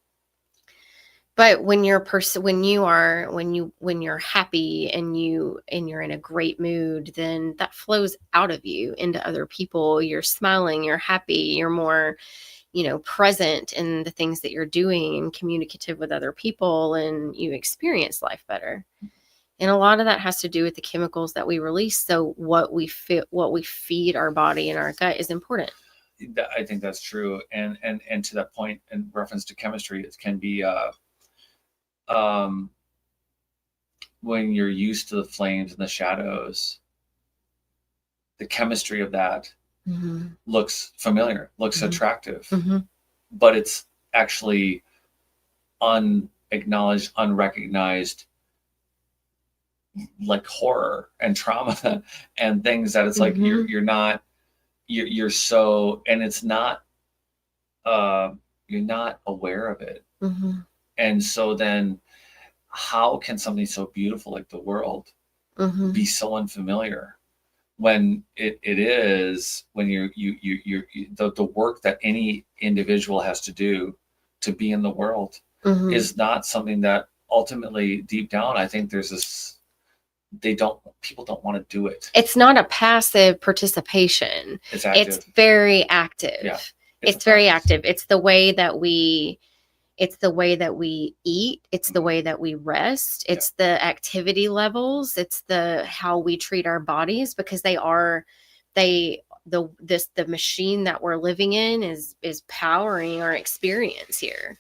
But when you're when you're happy and you're in a great mood, then that flows out of you into other people. You're smiling, you're happy, you're more, present in the things that you're doing and communicative with other people, and you experience life better. And a lot of that has to do with the chemicals that we release. So what we feed our body and our gut is important. I think that's true. And to that point, in reference to chemistry, it can be when you're used to the flames and the shadows, the chemistry of that looks familiar, looks attractive, but it's actually unacknowledged, unrecognized, like horror and trauma and things that it's like you're so, and it's not you're not aware of it. And so then how can something so beautiful like the world be so unfamiliar when it is, when you're the work that any individual has to do to be in the world is not something that ultimately deep down, I think there's this, people don't want to do it. It's not a passive participation. It's active. It's very active. Yeah. It's very active. It's the way that we eat. It's the way that we rest. It's the activity levels. It's the how we treat our bodies, because the machine that we're living in is powering our experience here.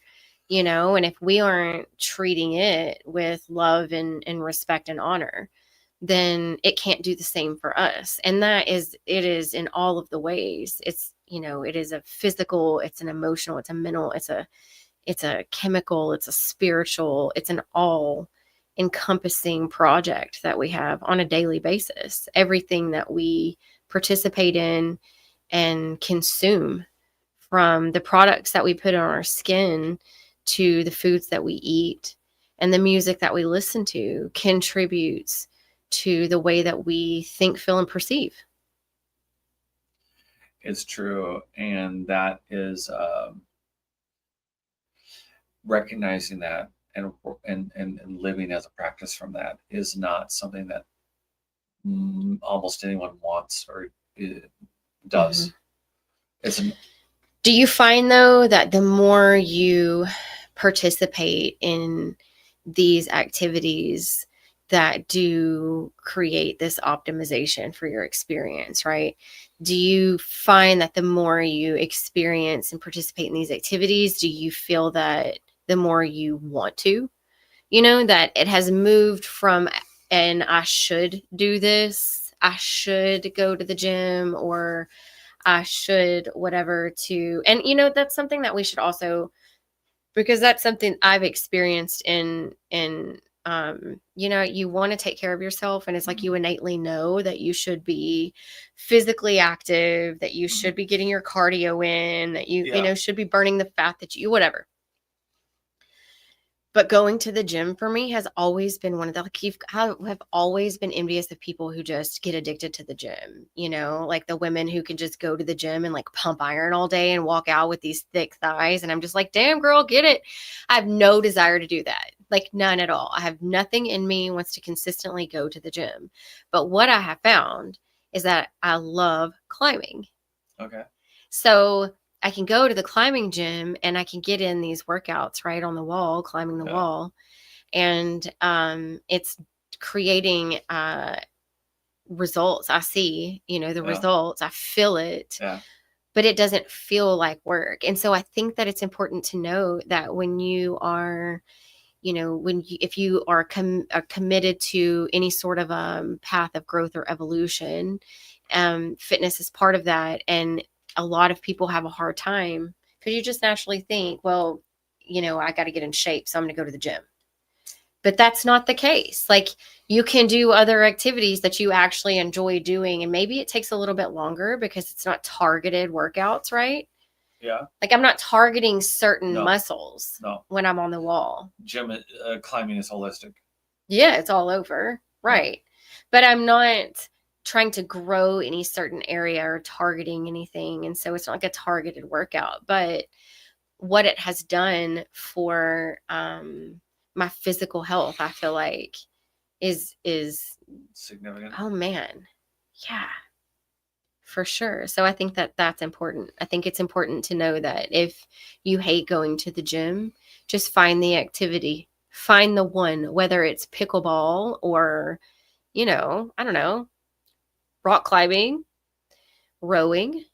And if we aren't treating it with love and respect and honor, then it can't do the same for us. And it is in all of the ways. It's, it is a physical, it's an emotional, it's a mental, it's a chemical, it's a spiritual, it's an all encompassing project that we have on a daily basis. Everything that we participate in and consume, from the products that we put on our skin to the foods that we eat and the music that we listen to, contributes to the way that we think, feel, and perceive. It's true. And that is recognizing that and living as a practice from that is not something that almost anyone wants or does. Do you find, though, that the more you participate in these activities that do create this optimization for your experience, right? Do you find that the more you experience and participate in these activities, do you feel that the more you want to, that it has moved from, and I should do this, I should go to the gym, or I should whatever, to, and that's something that we should also, because that's something I've experienced in you want to take care of yourself, and it's like you innately know that you should be physically active, that you should be getting your cardio in, that you should be burning the fat that whatever. But going to the gym for me has always been one of the, I have always been envious of people who just get addicted to the gym, like the women who can just go to the gym and like pump iron all day and walk out with these thick thighs. And I'm just like, damn girl, get it. I have no desire to do that. Like none at all. I have nothing in me wants to consistently go to the gym. But what I have found is that I love climbing. Okay. So I can go to the climbing gym and I can get in these workouts right on the wall, climbing the wall. And it's creating results. I see, the results. I feel it. Yeah. But it doesn't feel like work. And so I think that it's important to know that when you are, if you are committed to any sort of path of growth or evolution, fitness is part of that. And a lot of people have a hard time because you just naturally think, well, I got to get in shape, so I'm going to go to the gym. But that's not the case. Like, you can do other activities that you actually enjoy doing, and maybe it takes a little bit longer because it's not targeted workouts, right? Yeah. Like, I'm not targeting certain muscles when I'm on the wall. Gym climbing is holistic. Yeah, it's all over. Right. But I'm not trying to grow any certain area or targeting anything. And so it's not like a targeted workout, but what it has done for my physical health, I feel like is significant. Oh man. Yeah. For sure. So I think that that's important. I think it's important to know that if you hate going to the gym, just find the activity. Find the one, whether it's pickleball or, I don't know, rock climbing, rowing.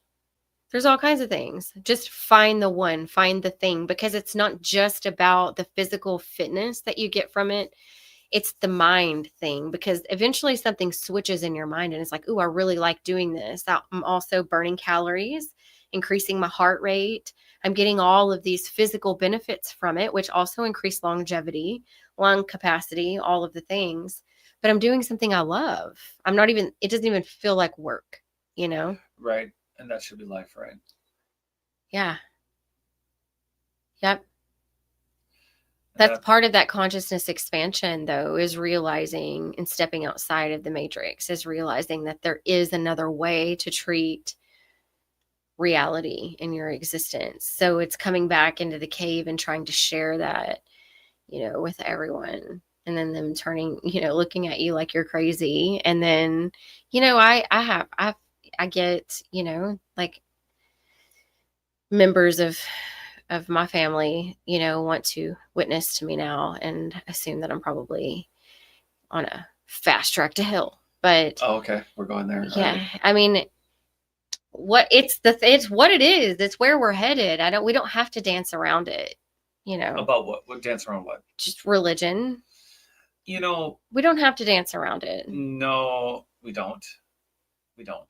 There's all kinds of things. Just find the one, find the thing, because it's not just about the physical fitness that you get from it. It's the mind thing, because eventually something switches in your mind and it's like, ooh, I really like doing this. I'm also burning calories, increasing my heart rate. I'm getting all of these physical benefits from it, which also increase longevity, lung capacity, all of the things. But I'm doing something I love. It doesn't even feel like work, Right. And that should be life, right? Yeah. Yep. That's part of that consciousness expansion, though, is realizing and stepping outside of the matrix, is realizing that there is another way to treat reality in your existence. So it's coming back into the cave and trying to share that, with everyone. And then them turning, looking at you like you're crazy. And then, I get, like members of my family, want to witness to me now and assume that I'm probably on a fast track to hell. But okay, we're going there. Yeah, right. I mean, it's what it is. It's where we're headed. We don't have to dance around it. About what? What dance around what? Just religion. We don't have to dance around it. No, we don't. We don't.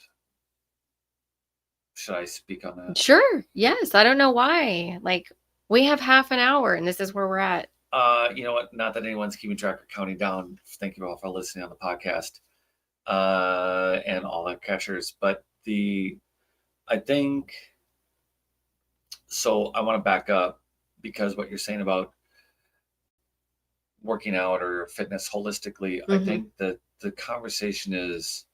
Should I speak on that? Sure. Yes. I don't know why. Like, we have half an hour and this is where we're at. You know what? Not that anyone's keeping track or counting down. Thank you all for listening on the podcast, and all the catchers. But I think, so I want to back up, because what you're saying about working out or fitness holistically, I think that the conversation is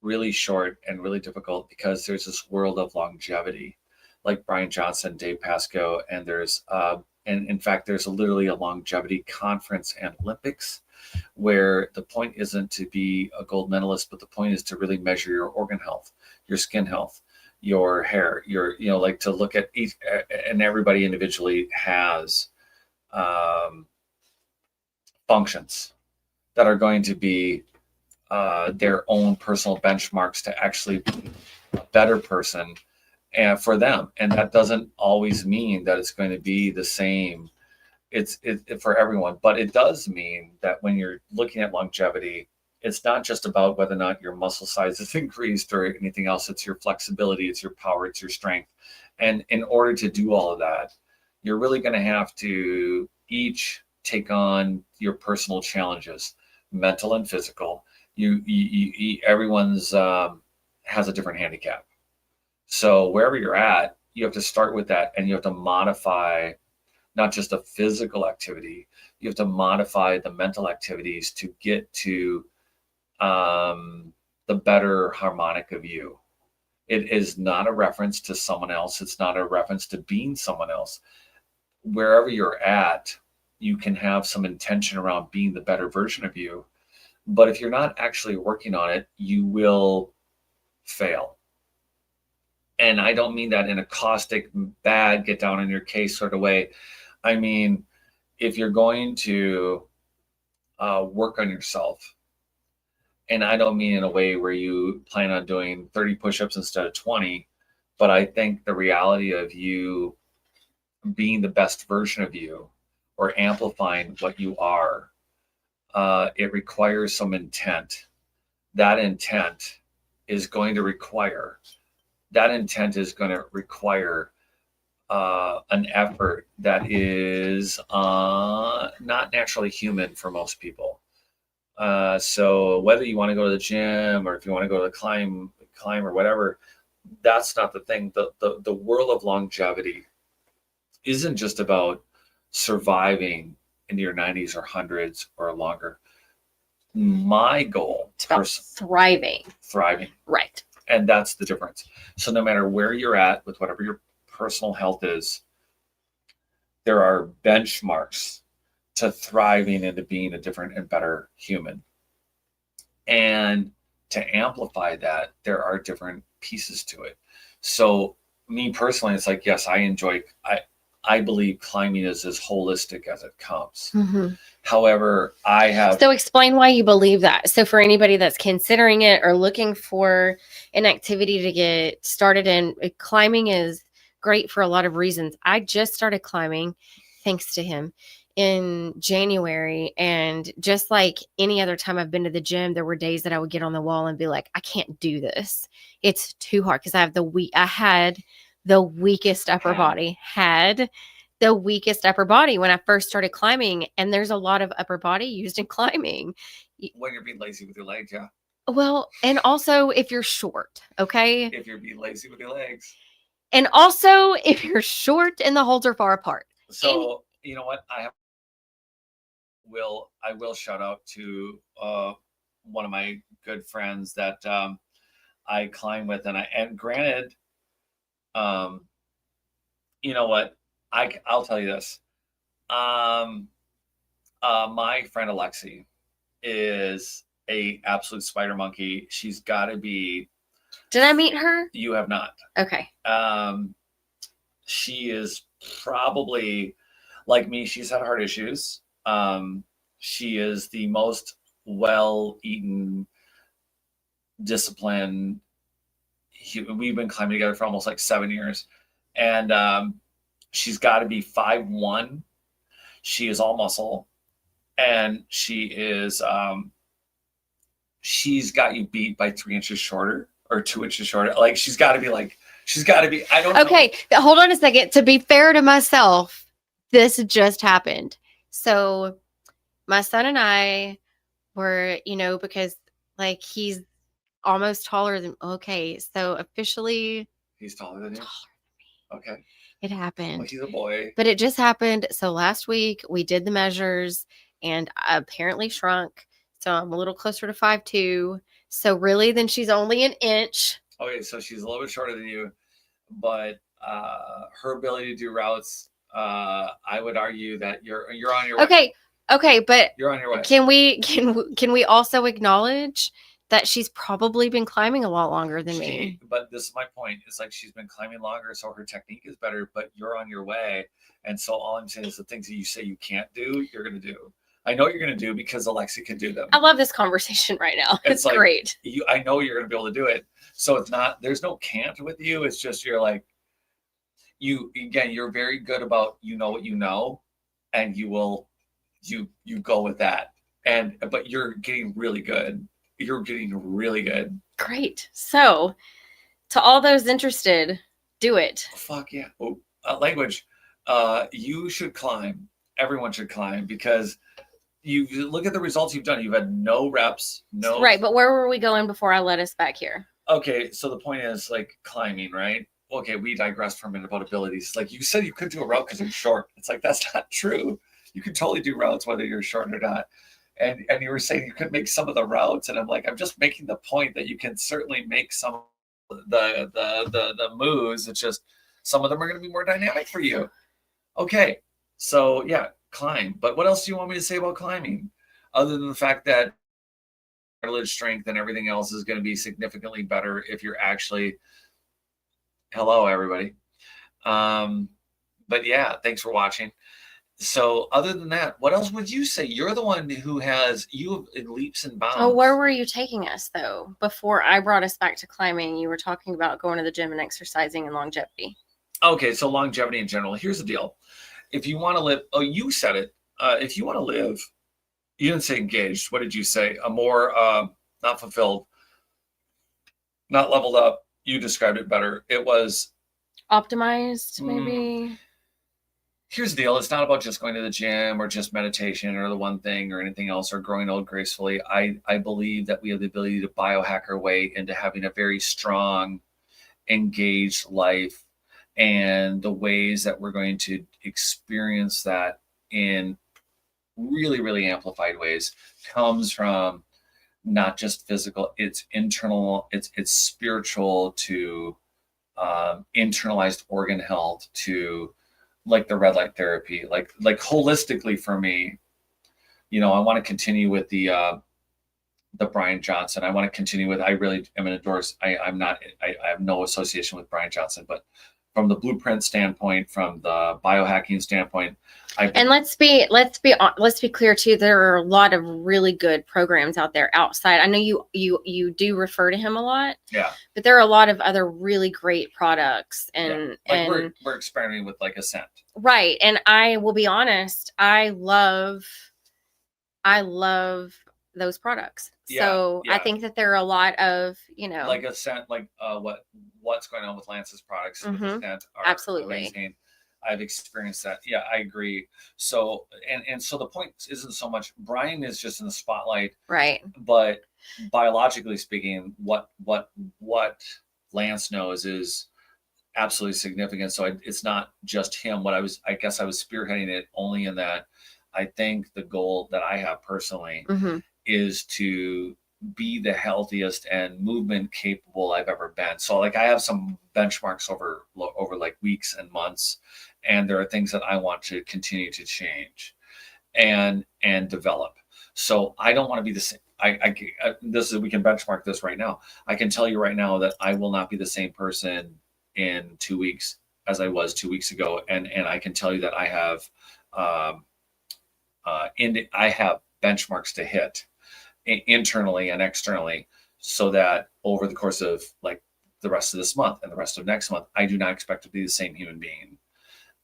really short and really difficult, because there's this world of longevity, like Brian Johnson, Dave Pascoe, and and in fact, there's literally a longevity conference and Olympics, where the point isn't to be a gold medalist, but the point is to really measure your organ health, your skin health, your hair, like to look at each, and everybody individually has functions that are going to be their own personal benchmarks to actually be a better person and for them. And that doesn't always mean that it's going to be the same. It's for everyone, but it does mean that when you're looking at longevity, it's not just about whether or not your muscle size is increased or anything else. It's your flexibility, it's your power, it's your strength. And in order to do all of that, you're really going to have to each take on your personal challenges, mental and physical. Everyone's has a different handicap. So wherever you're at, you have to start with that, and you have to modify not just a physical activity. You have to modify the mental activities to get to the better harmonic of you. It is not a reference to someone else. It's not a reference to being someone else. Wherever you're at, you can have some intention around being the better version of you. But if you're not actually working on it, you will fail. And I don't mean that in a caustic, bad, get down on your case sort of way. I mean, if you're going to work on yourself, and I don't mean in a way where you plan on doing 30 push-ups instead of 20, but I think the reality of you being the best version of you, or amplifying what you are, it requires some intent. That intent is going to require an effort that is not naturally human for most people. So whether you want to go to the gym, or if you want to go to the climb or whatever, that's not the thing. The world of longevity isn't just about surviving into your 90s or hundreds or longer. My goal It's about thriving. Right. And that's the difference. So no matter where you're at with whatever your personal health is, there are benchmarks to thriving and to being a different and better human. And to amplify that, there are different pieces to it. So me personally, it's like, yes, I believe climbing is as holistic as it comes. Mm-hmm. However, So explain why you believe that. So for anybody that's considering it or looking for an activity to get started in, climbing is great for a lot of reasons. I just started climbing, thanks to him, in January. And just like any other time I've been to the gym, there were days that I would get on the wall and be like, I can't do this. It's too hard because I had the weakest upper body, when I first started climbing. And there's a lot of upper body used in climbing. When you're being lazy with your legs, yeah. Well, and also if you're short, okay? If you're being lazy with your legs. And also if you're short and the holds are far apart. So, you know what? I will shout out to one of my good friends that I climb with, and granted, you know what? I'll tell you this. My friend Alexi is a absolute spider monkey. She's got to be. Did I meet her? You have not. Okay. She is probably like me. She's had heart issues. She is the most well-eaten, disciplined. We've been climbing together for almost like 7 years, and she's got to be 5'1". She is all muscle, and she is she's got you beat by 3 inches shorter or 2 inches shorter. Like she's got to be. I don't know. Okay, hold on a second. To be fair to myself, this just happened. So my son and I were, because like he's almost taller than, okay, so officially he's taller than you. Okay. It happened. Well, he's a boy. But it just happened. So last week we did the measures and I apparently shrunk. So I'm a little closer to 5'2". So really then she's only an inch. Okay, so she's a little bit shorter than you, but her ability to do routes, I would argue that you're on your way. Okay, but you're on your way. Can we also acknowledge that she's probably been climbing a lot longer than me? But this is my point. It's like she's been climbing longer, so her technique is better, but you're on your way. And so all I'm saying is the things that you say you can't do, you're going to do. I know you're going to do because Alexi can do them. I love this conversation right now. It's like, great. I know you're going to be able to do it. So it's not, there's no can't with you. It's just, you're like, you're very good about, what you know, and you go with that. But you're getting really good. You're getting really good. Great. So to all those interested, do it. Fuck yeah. Language. You should climb. Everyone should climb because you look at the results you've done. You've had no reps, no. Right. But where were we going before I led us back here? Okay. So the point is like climbing, right? Okay. We digressed for a minute about abilities. Like you said, you could do a route because you're short. It's like, that's not true. You can totally do routes whether you're short or not. And you were saying you could make some of the routes. And I'm like, I'm just making the point that you can certainly make some of the moves. It's just some of them are going to be more dynamic for you. Okay. So yeah, climb. But what else do you want me to say about climbing? Other than the fact that cartilage strength and everything else is going to be significantly better if you're actually, hello, everybody. But yeah, thanks for watching. So other than that, what else would you say? You're the one who has you in leaps and bounds. Oh, where were you taking us though? Before I brought us back to climbing, you were talking about going to the gym and exercising and longevity. Okay, so longevity in general. Here's the deal. If you want to live, you said it. If you want to live, you didn't say engaged. What did you say? A more not fulfilled, not leveled up. You described it better. It was optimized, maybe. Here's the deal. It's not about just going to the gym or just meditation or the one thing or anything else or growing old gracefully. I believe that we have the ability to biohack our way into having a very strong, engaged life. And the ways that we're going to experience that in really, really amplified ways comes from not just physical, it's internal, it's spiritual to internalized organ health to like the red light therapy, like holistically for me, I want to continue with the Brian Johnson. I want to continue with. I really am an endorse. I'm not. I have no association with Brian Johnson, but from the blueprint standpoint, from the biohacking standpoint, and let's be clear too. There are a lot of really good programs out there outside. I know you do refer to him a lot. Yeah. But there are a lot of other really great products, and we're experimenting with like Ascent. Right, and I will be honest. I love those products. Yeah, so I think that there are a lot of, like Ascent, like what's going on with Lance's products with Ascent are absolutely amazing. I've experienced that. Yeah, I agree. So and so the point isn't so much Brian is just in the spotlight, right? But biologically speaking, what Lance knows is absolutely significant. So it's not just him. I guess I was spearheading it only in that I think the goal that I have personally is to be the healthiest and movement capable I've ever been. So like I have some benchmarks over like weeks and months, and there are things that I want to continue to change and develop. So I don't want to be the same. We can benchmark this right now. I can tell you right now that I will not be the same person in 2 weeks as I was 2 weeks ago, and I can tell you that I have benchmarks to hit internally and externally, so that over the course of like the rest of this month and the rest of next month, I do not expect to be the same human being.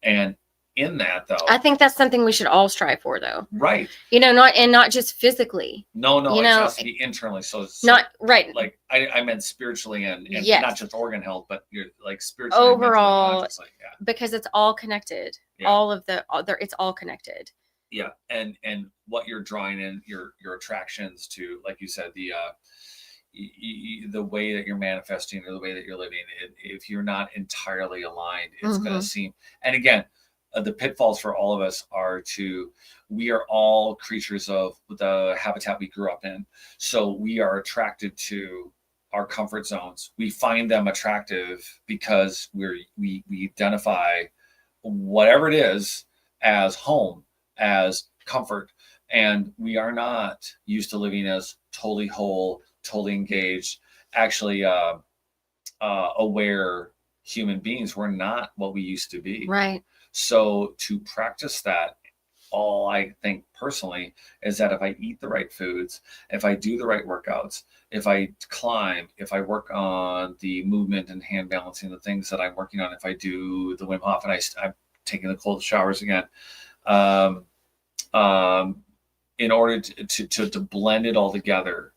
And in that, though, I think that's something we should all strive for, though. Right. Not just physically. No, it has to be internally. So not right. Like I meant spiritually and yes. Not just organ health, but you're like spiritually overall, because it's all connected. Yeah. All of it's all connected. Yeah, and what you're drawing in your attractions to, like you said, the way that you're manifesting or the way that you're living, if you're not entirely aligned, it's going to seem. And again, the pitfalls for all of us we are all creatures of the habitat we grew up in. So we are attracted to our comfort zones. We find them attractive because we identify whatever it is as home, as comfort, and we are not used to living as totally whole, totally engaged, actually aware human beings. We're not what we used to be. Right. So to practice that, all I think personally is that if I eat the right foods, if I do the right workouts, if I climb, if I work on the movement and hand balancing, the things that I'm working on, if I do the Wim Hof and I'm taking the cold showers again, in order to blend it all together,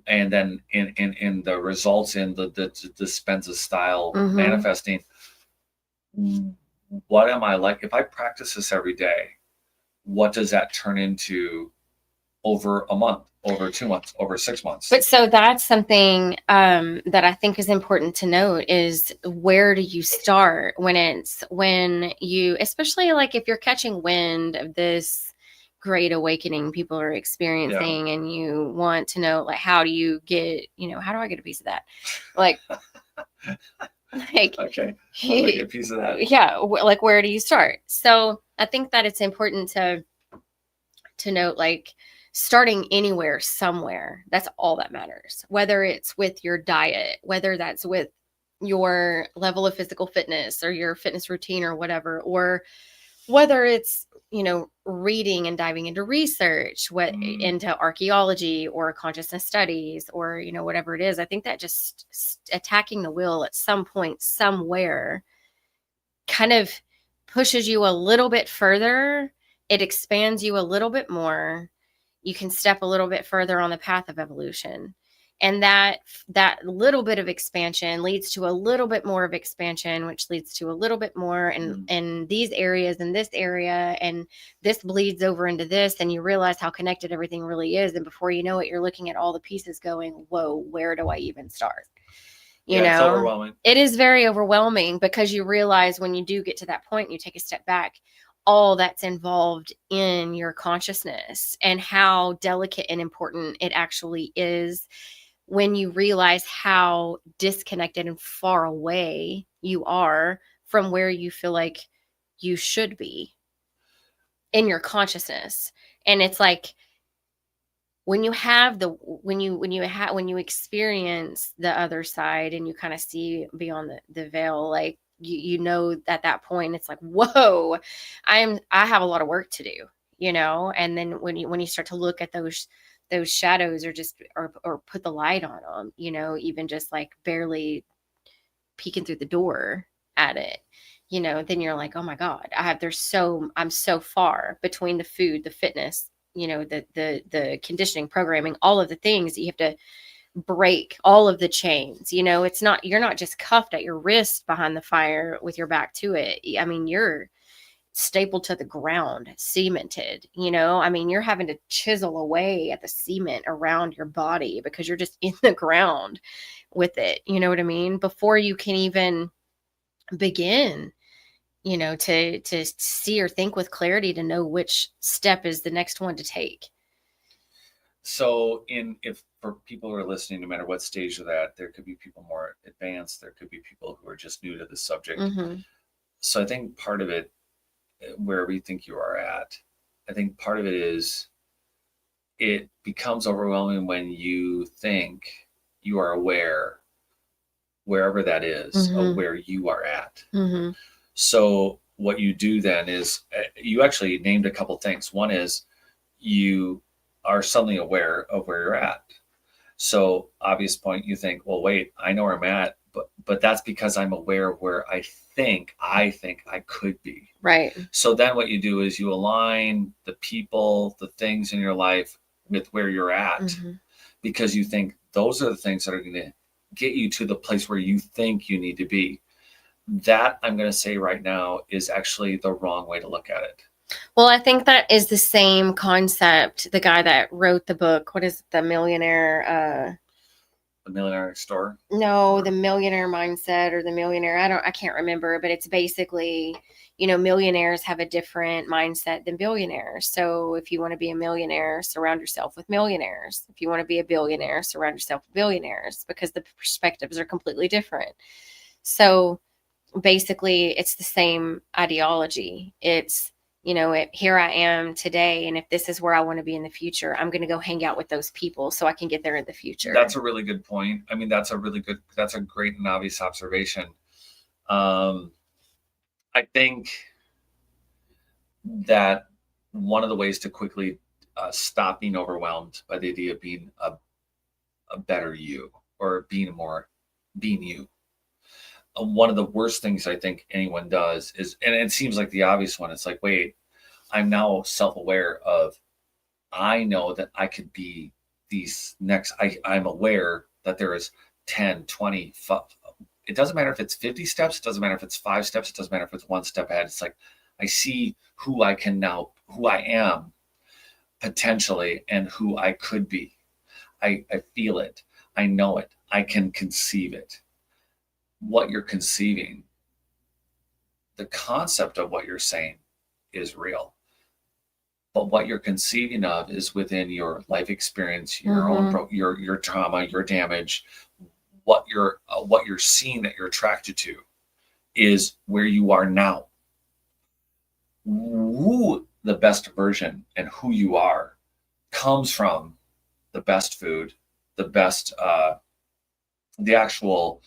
and then in the results in the Dispenza style manifesting, what am I like? If I practice this every day, what does that turn into over a month, over 2 months, over 6 months? But so that's something that I think is important to note is, where do you start when you, especially like if you're catching wind of this great awakening people are experiencing, and you want to know, like, how do you get, how do I get a piece of that? Like, okay, I'll get a piece of that. Yeah. Like, where do you start? So I think that it's important to note, like, starting anywhere, somewhere, that's all that matters. Whether it's with your diet, whether that's with your level of physical fitness or your fitness routine or whatever, or whether it's, reading and diving into research, into archaeology or consciousness studies, or, whatever it is. I think that just attacking the wheel at some point, somewhere, kind of pushes you a little bit further. It expands you a little bit more. You can step a little bit further on the path of evolution. And that little bit of expansion leads to a little bit more of expansion, which leads to a little bit more in these areas, in this area, and this bleeds over into this, and you realize how connected everything really is. And before you know it, you're looking at all the pieces going, whoa, where do I even start? It's overwhelming. It is very overwhelming, because you realize when you do get to that point, you take a step back, all that's involved in your consciousness and how delicate and important it actually is when you realize how disconnected and far away you are from where you feel like you should be in your consciousness. And it's like when you have the when you experience the other side and you kind of see beyond the veil, like you know at that point it's like, whoa, I have a lot of work to do, you know. And then when you start to look at those shadows, or just or put the light on them, you know, even just like barely peeking through the door at it, you know, then you're like, oh my God, I'm so far between the food, the fitness, you know, the conditioning, programming, all of the things that you have to break, all of the chains. You know, you're not just cuffed at your wrist behind the fire with your back to it. I mean, you're stapled to the ground, cemented, you know. I mean, you're having to chisel away at the cement around your body because you're just in the ground with it, you know what I mean, before you can even begin, you know, to see or think with clarity, to know which step is the next one to take. So if for people who are listening, no matter what stage of that, there could be people more advanced, there could be people who are just new to the subject. Mm-hmm. So I think part of it, where we think you are at, I think part of it is it becomes overwhelming when you think you are aware, wherever that is, Mm-hmm. of where you are at. Mm-hmm. So what you do then is you actually named a couple things. One is you are suddenly aware of where you're at. So obvious point, you think, well, wait, I know where I'm at, but that's because I'm aware of where I think I could be. Right. So then what you do is you align the people, the things in your life with where you're at, Mm-hmm. because you think those are the things that are going to get you to the place where you think you need to be. That, I'm going to say right now, is actually the wrong way to look at it. Well, I think that is the same concept. The guy that wrote the book, what is it, The Millionaire? The Millionaire Store? No, The Millionaire Mindset, or The Millionaire. I can't remember, but it's basically, you know, millionaires have a different mindset than billionaires. So if you want to be a millionaire, surround yourself with millionaires. If you want to be a billionaire, surround yourself with billionaires, because the perspectives are completely different. So basically, it's the same ideology. It's, you know, here I am today, and if this is where I want to be in the future, I'm going to go hang out with those people so I can get there in the future. That's a really good point. I mean, that's a great and obvious observation. I think that one of the ways to quickly stop being overwhelmed by the idea of being a better you, or being you. One of the worst things I think anyone does is, and it seems like the obvious one, it's like, wait, I'm now self-aware of, I know that I could be these next, I'm aware that there is 10, 20, it doesn't matter if it's 50 steps, it doesn't matter if it's 5 steps, it doesn't matter if it's one step ahead. It's like, I see who I am potentially, and who I could be. I feel it. I know it. I can conceive it. What you're conceiving, the concept of what you're saying is real. But what you're conceiving of is within your life experience, your own, your trauma, your damage. What you're seeing, that you're attracted to, is where you are now. Who the best version and who you are comes from the best food, the best, the actual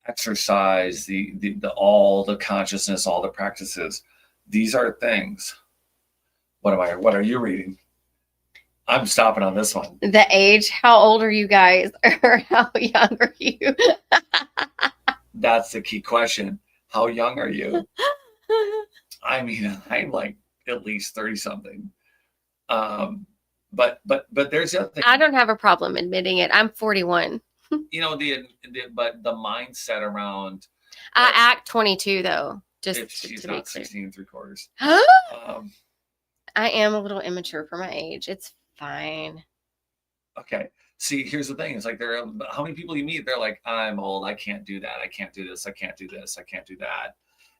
exercise, the all the consciousness, all the practices. These are things. What are you reading? I'm stopping on this one. The age. How old are you guys? Or how young are you? That's the key question. How young are you? I mean, I'm like at least 30 something. But there's the other thing. I don't have a problem admitting it. I'm 41. You know, but the mindset around. I act 22 though. Just if she's not 16 3/4. I am a little immature for my age. It's fine. Okay. See, here's the thing. It's like, how many people you meet, they're like, I'm old. I can't do that. I can't do this. I can't do this. I can't do that.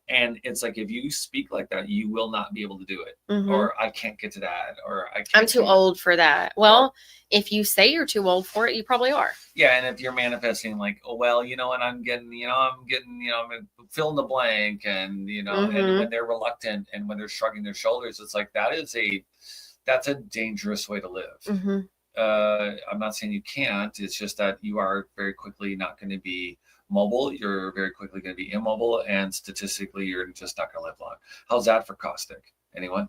And it's like, if you speak like that, you will not be able to do it. Mhm. Or I can't get to that. Or I can't. I'm too do that. old for that. Well, if you say you're too old for it, you probably are. Yeah, and if you're manifesting like, oh well, and I'm getting, I'm fill in the blank, and and when they're reluctant and when they're shrugging their shoulders, it's like that's a dangerous way to live. I'm not saying you can't. It's just that you are very quickly not going to be mobile. You're very quickly going to be immobile, and statistically, you're just not going to live long. How's that for caustic? Anyone?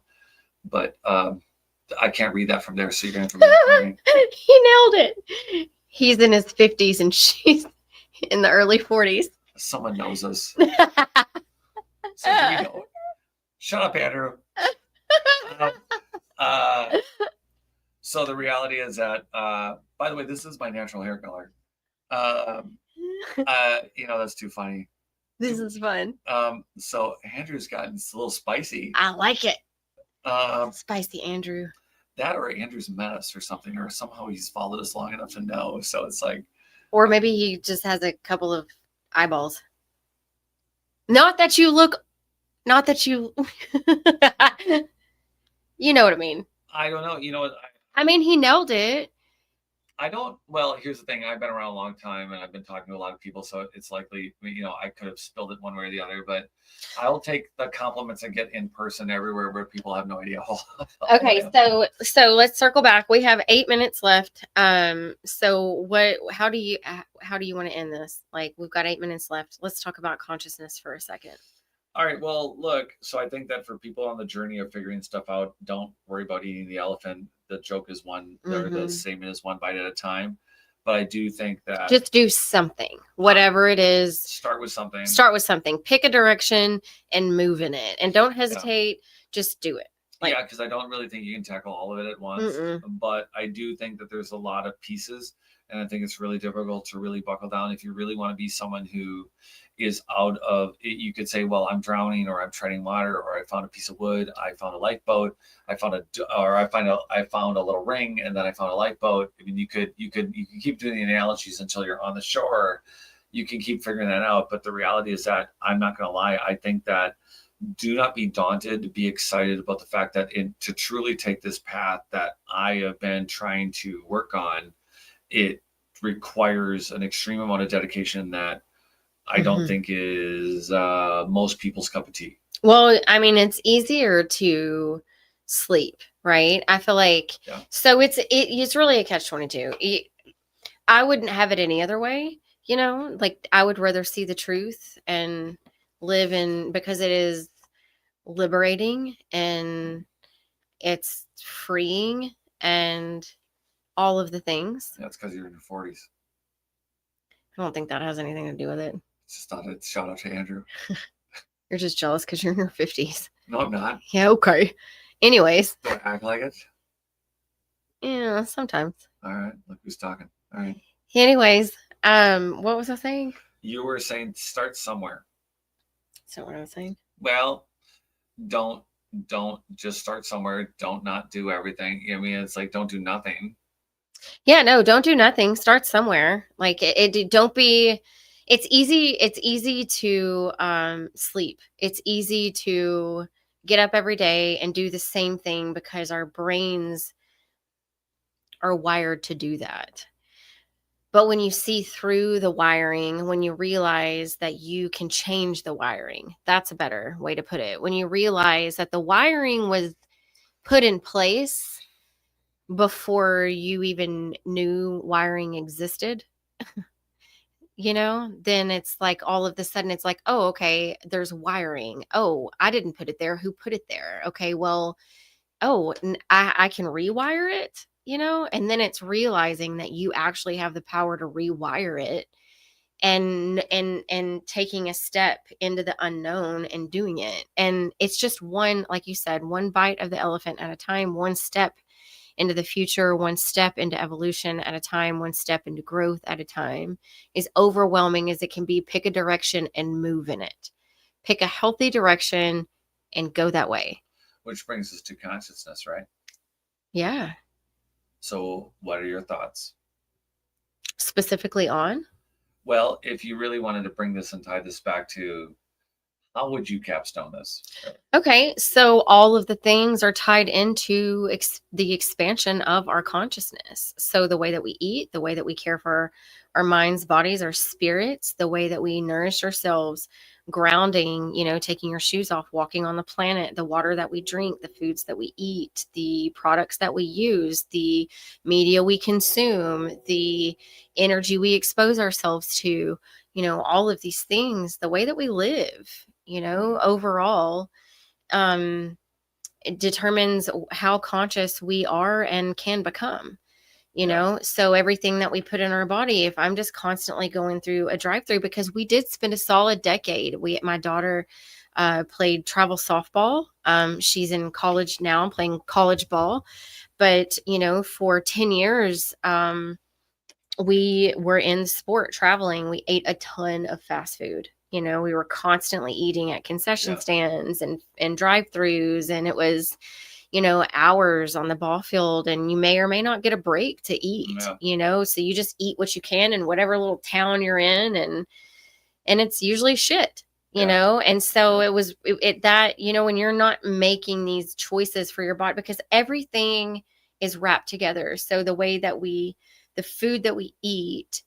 But I can't read that from there, so you're going to have to read it. He nailed it. He's in his 50s and she's in the early 40s. Someone knows us. So we don't. Shut up, Andrew. So the reality is that, by the way, this is my natural hair color. That's too funny. This is fun. So Andrew's gotten a little spicy. I like it. Spicy Andrew. That or Andrew's mess or something, or somehow he's followed us long enough to know. So it's like, or maybe he just has a couple of eyeballs. Not that you, you know what I mean. I don't know. You know what? I mean, he nailed it. Well, here's the thing. I've been around a long time and I've been talking to a lot of people. So it's likely, I could have spilled it one way or the other, but I'll take the compliments I get in person everywhere where people have no idea. Okay. So let's circle back. We have 8 minutes left. So how do you want to end this? Like, we've got 8 minutes left. Let's talk about consciousness for a second. All right. Well, look, so I think that for people on the journey of figuring stuff out, don't worry about eating the elephant. The joke is the statement is one bite at a time. But I do think that just do something, whatever it is. Start with something. Pick a direction and move in it. And don't hesitate. Yeah. Just do it. Yeah, because I don't really think you can tackle all of it at once. But I do think that there's a lot of pieces. And I think it's really difficult to really buckle down if you really want to be someone who is out of it. You could say, well, I'm drowning, or I'm treading water, or I found a piece of wood, I found a lifeboat, I found a little ring, and then I found a lifeboat. I mean, you can keep doing the analogies until you're on the shore. You can keep figuring that out. But the reality is that, I'm not going to lie, I think that do not be daunted, be excited about the fact that to truly take this path that I have been trying to work on, it requires an extreme amount of dedication that I don't think is most people's cup of tea. Well, I mean, it's easier to sleep, right? I feel like, so it's really a catch-22. I wouldn't have it any other way, like I would rather see the truth and live in, because it is liberating and it's freeing and all of the things. Yeah, it's because you're in your 40s. I don't think that has anything to do with it. Just thought I'd shout out to Andrew. You're just jealous because you're in your 50s. No, I'm not. Yeah, okay. Anyways. Do I act like it? Yeah, sometimes. All right. Look who's talking. All right. Anyways, what was I saying? You were saying start somewhere. Is that what I was saying? Well, don't just start somewhere. Don't not do everything. I mean, it's like, don't do nothing. Yeah, no, don't do nothing. Start somewhere. Like it's easy to sleep. It's easy to get up every day and do the same thing because our brains are wired to do that. But when you see through the wiring, when you realize that you can change the wiring, that's a better way to put it. When you realize that the wiring was put in place before you even knew wiring existed, then it's like all of a sudden it's like, oh, okay, there's wiring. Oh, I didn't put it there. Who put it there? Okay, well, I can rewire it, and then it's realizing that you actually have the power to rewire it and taking a step into the unknown and doing it. And it's just one, like you said, one bite of the elephant at a time, one step into the future, one step into evolution at a time, one step into growth at a time. As overwhelming as it can be, pick a direction and move in it. Pick a healthy direction and go that way. Which brings us to consciousness, right? Yeah. So what are your thoughts? Specifically on? Well, if you really wanted to bring this and tie this back to How would you capstone this? Okay, so all of the things are tied into the expansion of our consciousness. So the way that we eat, the way that we care for our minds, bodies, our spirits, the way that we nourish ourselves, grounding, taking your shoes off, walking on the planet, the water that we drink, the foods that we eat, the products that we use, the media we consume, the energy we expose ourselves to, all of these things, the way that we live, overall, it determines how conscious we are and can become. So everything that we put in our body, if I'm just constantly going through a drive-through, because we did spend a solid decade. My daughter played travel softball. She's in college now, playing college ball, but for 10 years, we were in sport traveling. We ate a ton of fast food. We were constantly eating at concession stands and drive-throughs, and it was, hours on the ball field, and you may or may not get a break to eat, so you just eat what you can in whatever little town you're in, and it's usually shit, and so it was that, when you're not making these choices for your body, because everything is wrapped together. So the food that we eat,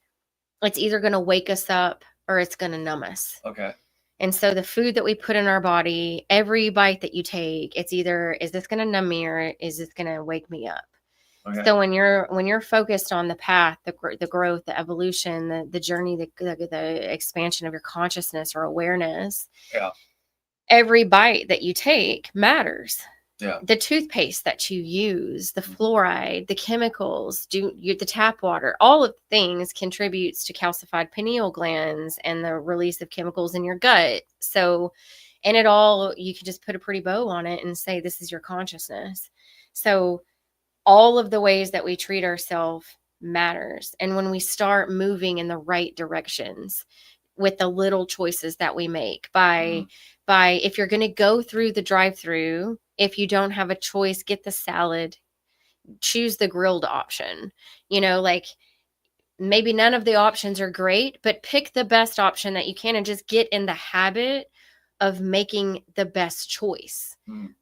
it's either going to wake us up or it's going to numb us. Okay. And so the food that we put in our body, every bite that you take, it's either, is this going to numb me or is this going to wake me up? Okay. So when you're focused on the path, the growth, the evolution, the journey, the expansion of your consciousness or awareness, every bite that you take matters. Yeah. The toothpaste that you use, the fluoride, the chemicals, the tap water, all of the things contributes to calcified pineal glands and the release of chemicals in your gut. So, and it all, you can just put a pretty bow on it and say, this is your consciousness. So all of the ways that we treat ourselves matters. And when we start moving in the right directions with the little choices that we make by if you're going to go through the drive-through, if you don't have a choice, get the salad, choose the grilled option. Like maybe none of the options are great, but pick the best option that you can and just get in the habit of making the best choice.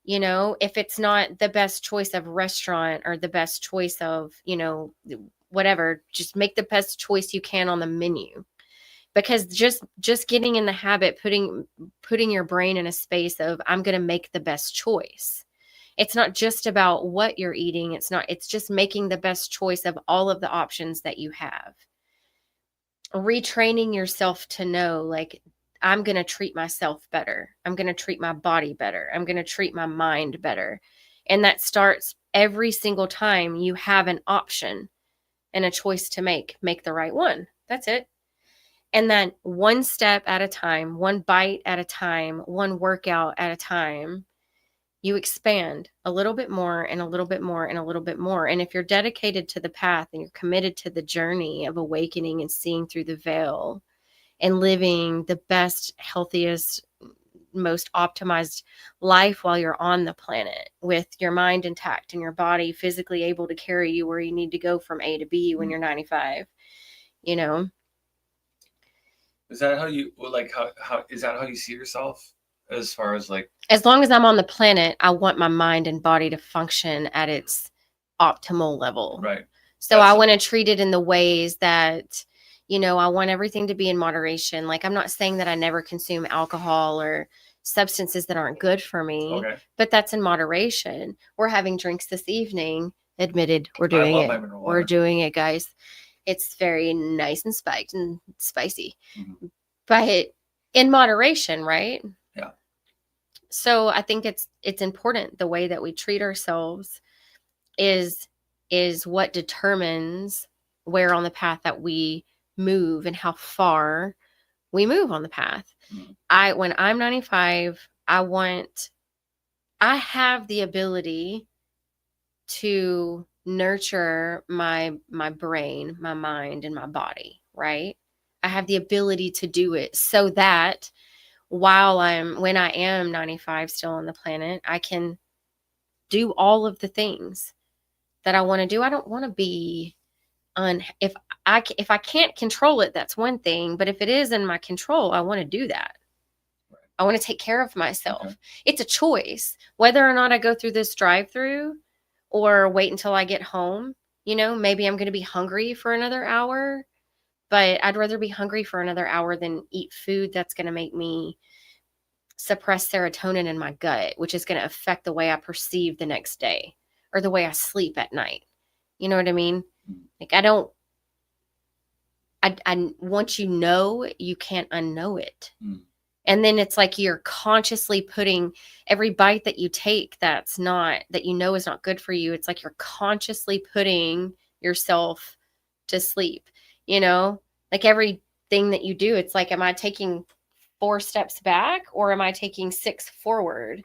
If it's not the best choice of restaurant or the best choice of, whatever, just make the best choice you can on the menu. Because just getting in the habit, putting your brain in a space of, I'm going to make the best choice. It's not just about what you're eating. It's just making the best choice of all of the options that you have. Retraining yourself to know, like, I'm going to treat myself better. I'm going to treat my body better. I'm going to treat my mind better. And that starts every single time you have an option and a choice to make the right one. That's it. And then one step at a time, one bite at a time, one workout at a time, you expand a little bit more and a little bit more and a little bit more. And if you're dedicated to the path and you're committed to the journey of awakening and seeing through the veil and living the best, healthiest, most optimized life while you're on the planet with your mind intact and your body physically able to carry you where you need to go from A to B when you're 95, Is that how you how is that how you see yourself, as far as like, as long as I'm on the planet, I want my mind and body to function at its optimal level. Right. So I want to treat it in the ways that, I want everything to be in moderation. Like, I'm not saying that I never consume alcohol or substances that aren't good for me, but that's in moderation. We're having drinks this evening. Admitted, we're doing it. We're doing it, guys. It's very nice and spiked and spicy, but in moderation, right? Yeah. So I think it's important. The way that we treat ourselves is what determines where on the path that we move and how far we move on the path. When I'm 95, I have the ability to nurture my brain, my mind, and my body, right? I have the ability to do it so that when I am 95 still on the planet, I can do all of the things that I want to do. I don't want to be if I can't control it, that's one thing, but if it is in my control, I want to do that. I want to take care of myself. Okay. It's a choice whether or not I go through this drive-through or wait until I get home. Maybe I'm going to be hungry for another hour, but I'd rather be hungry for another hour than eat food that's going to make me suppress serotonin in my gut, which is going to affect the way I perceive the next day or the way I sleep at night. You know what I mean? Like, once you know, you can't unknow it. And then it's like you're consciously putting every bite that you take that is not good for you. It's like you're consciously putting yourself to sleep, like everything that you do. It's like, am I taking 4 steps back or am I taking 6 forward?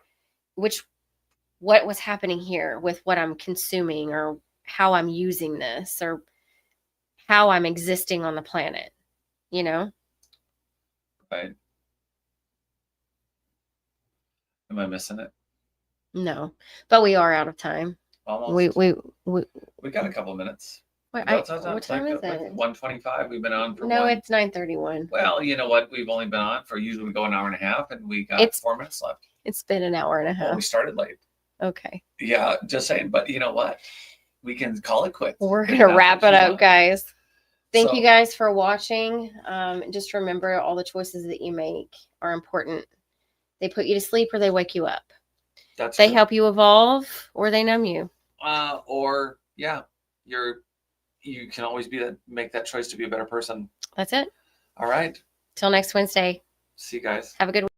What was happening here with what I'm consuming or how I'm using this or how I'm existing on the planet, Right. Am I missing it? No, but we are out of time. Almost. We got a couple minutes. What time is it? 1:25. We've been on for No, it's 9:31. Well, you know what? We've only been on for, usually we go an hour and a half, and we got 4 minutes left. It's been an hour and a half. Well, we started late. Okay. Yeah, just saying. But you know what? We can call it quits. We're going to wrap it up, guys. Thank you guys for watching. Just remember, all the choices that you make are important. They put you to sleep or they wake you up. They help you evolve or they numb you. You can always make that choice to be a better person. That's it. All right. Till next Wednesday. See you guys. Have a good week.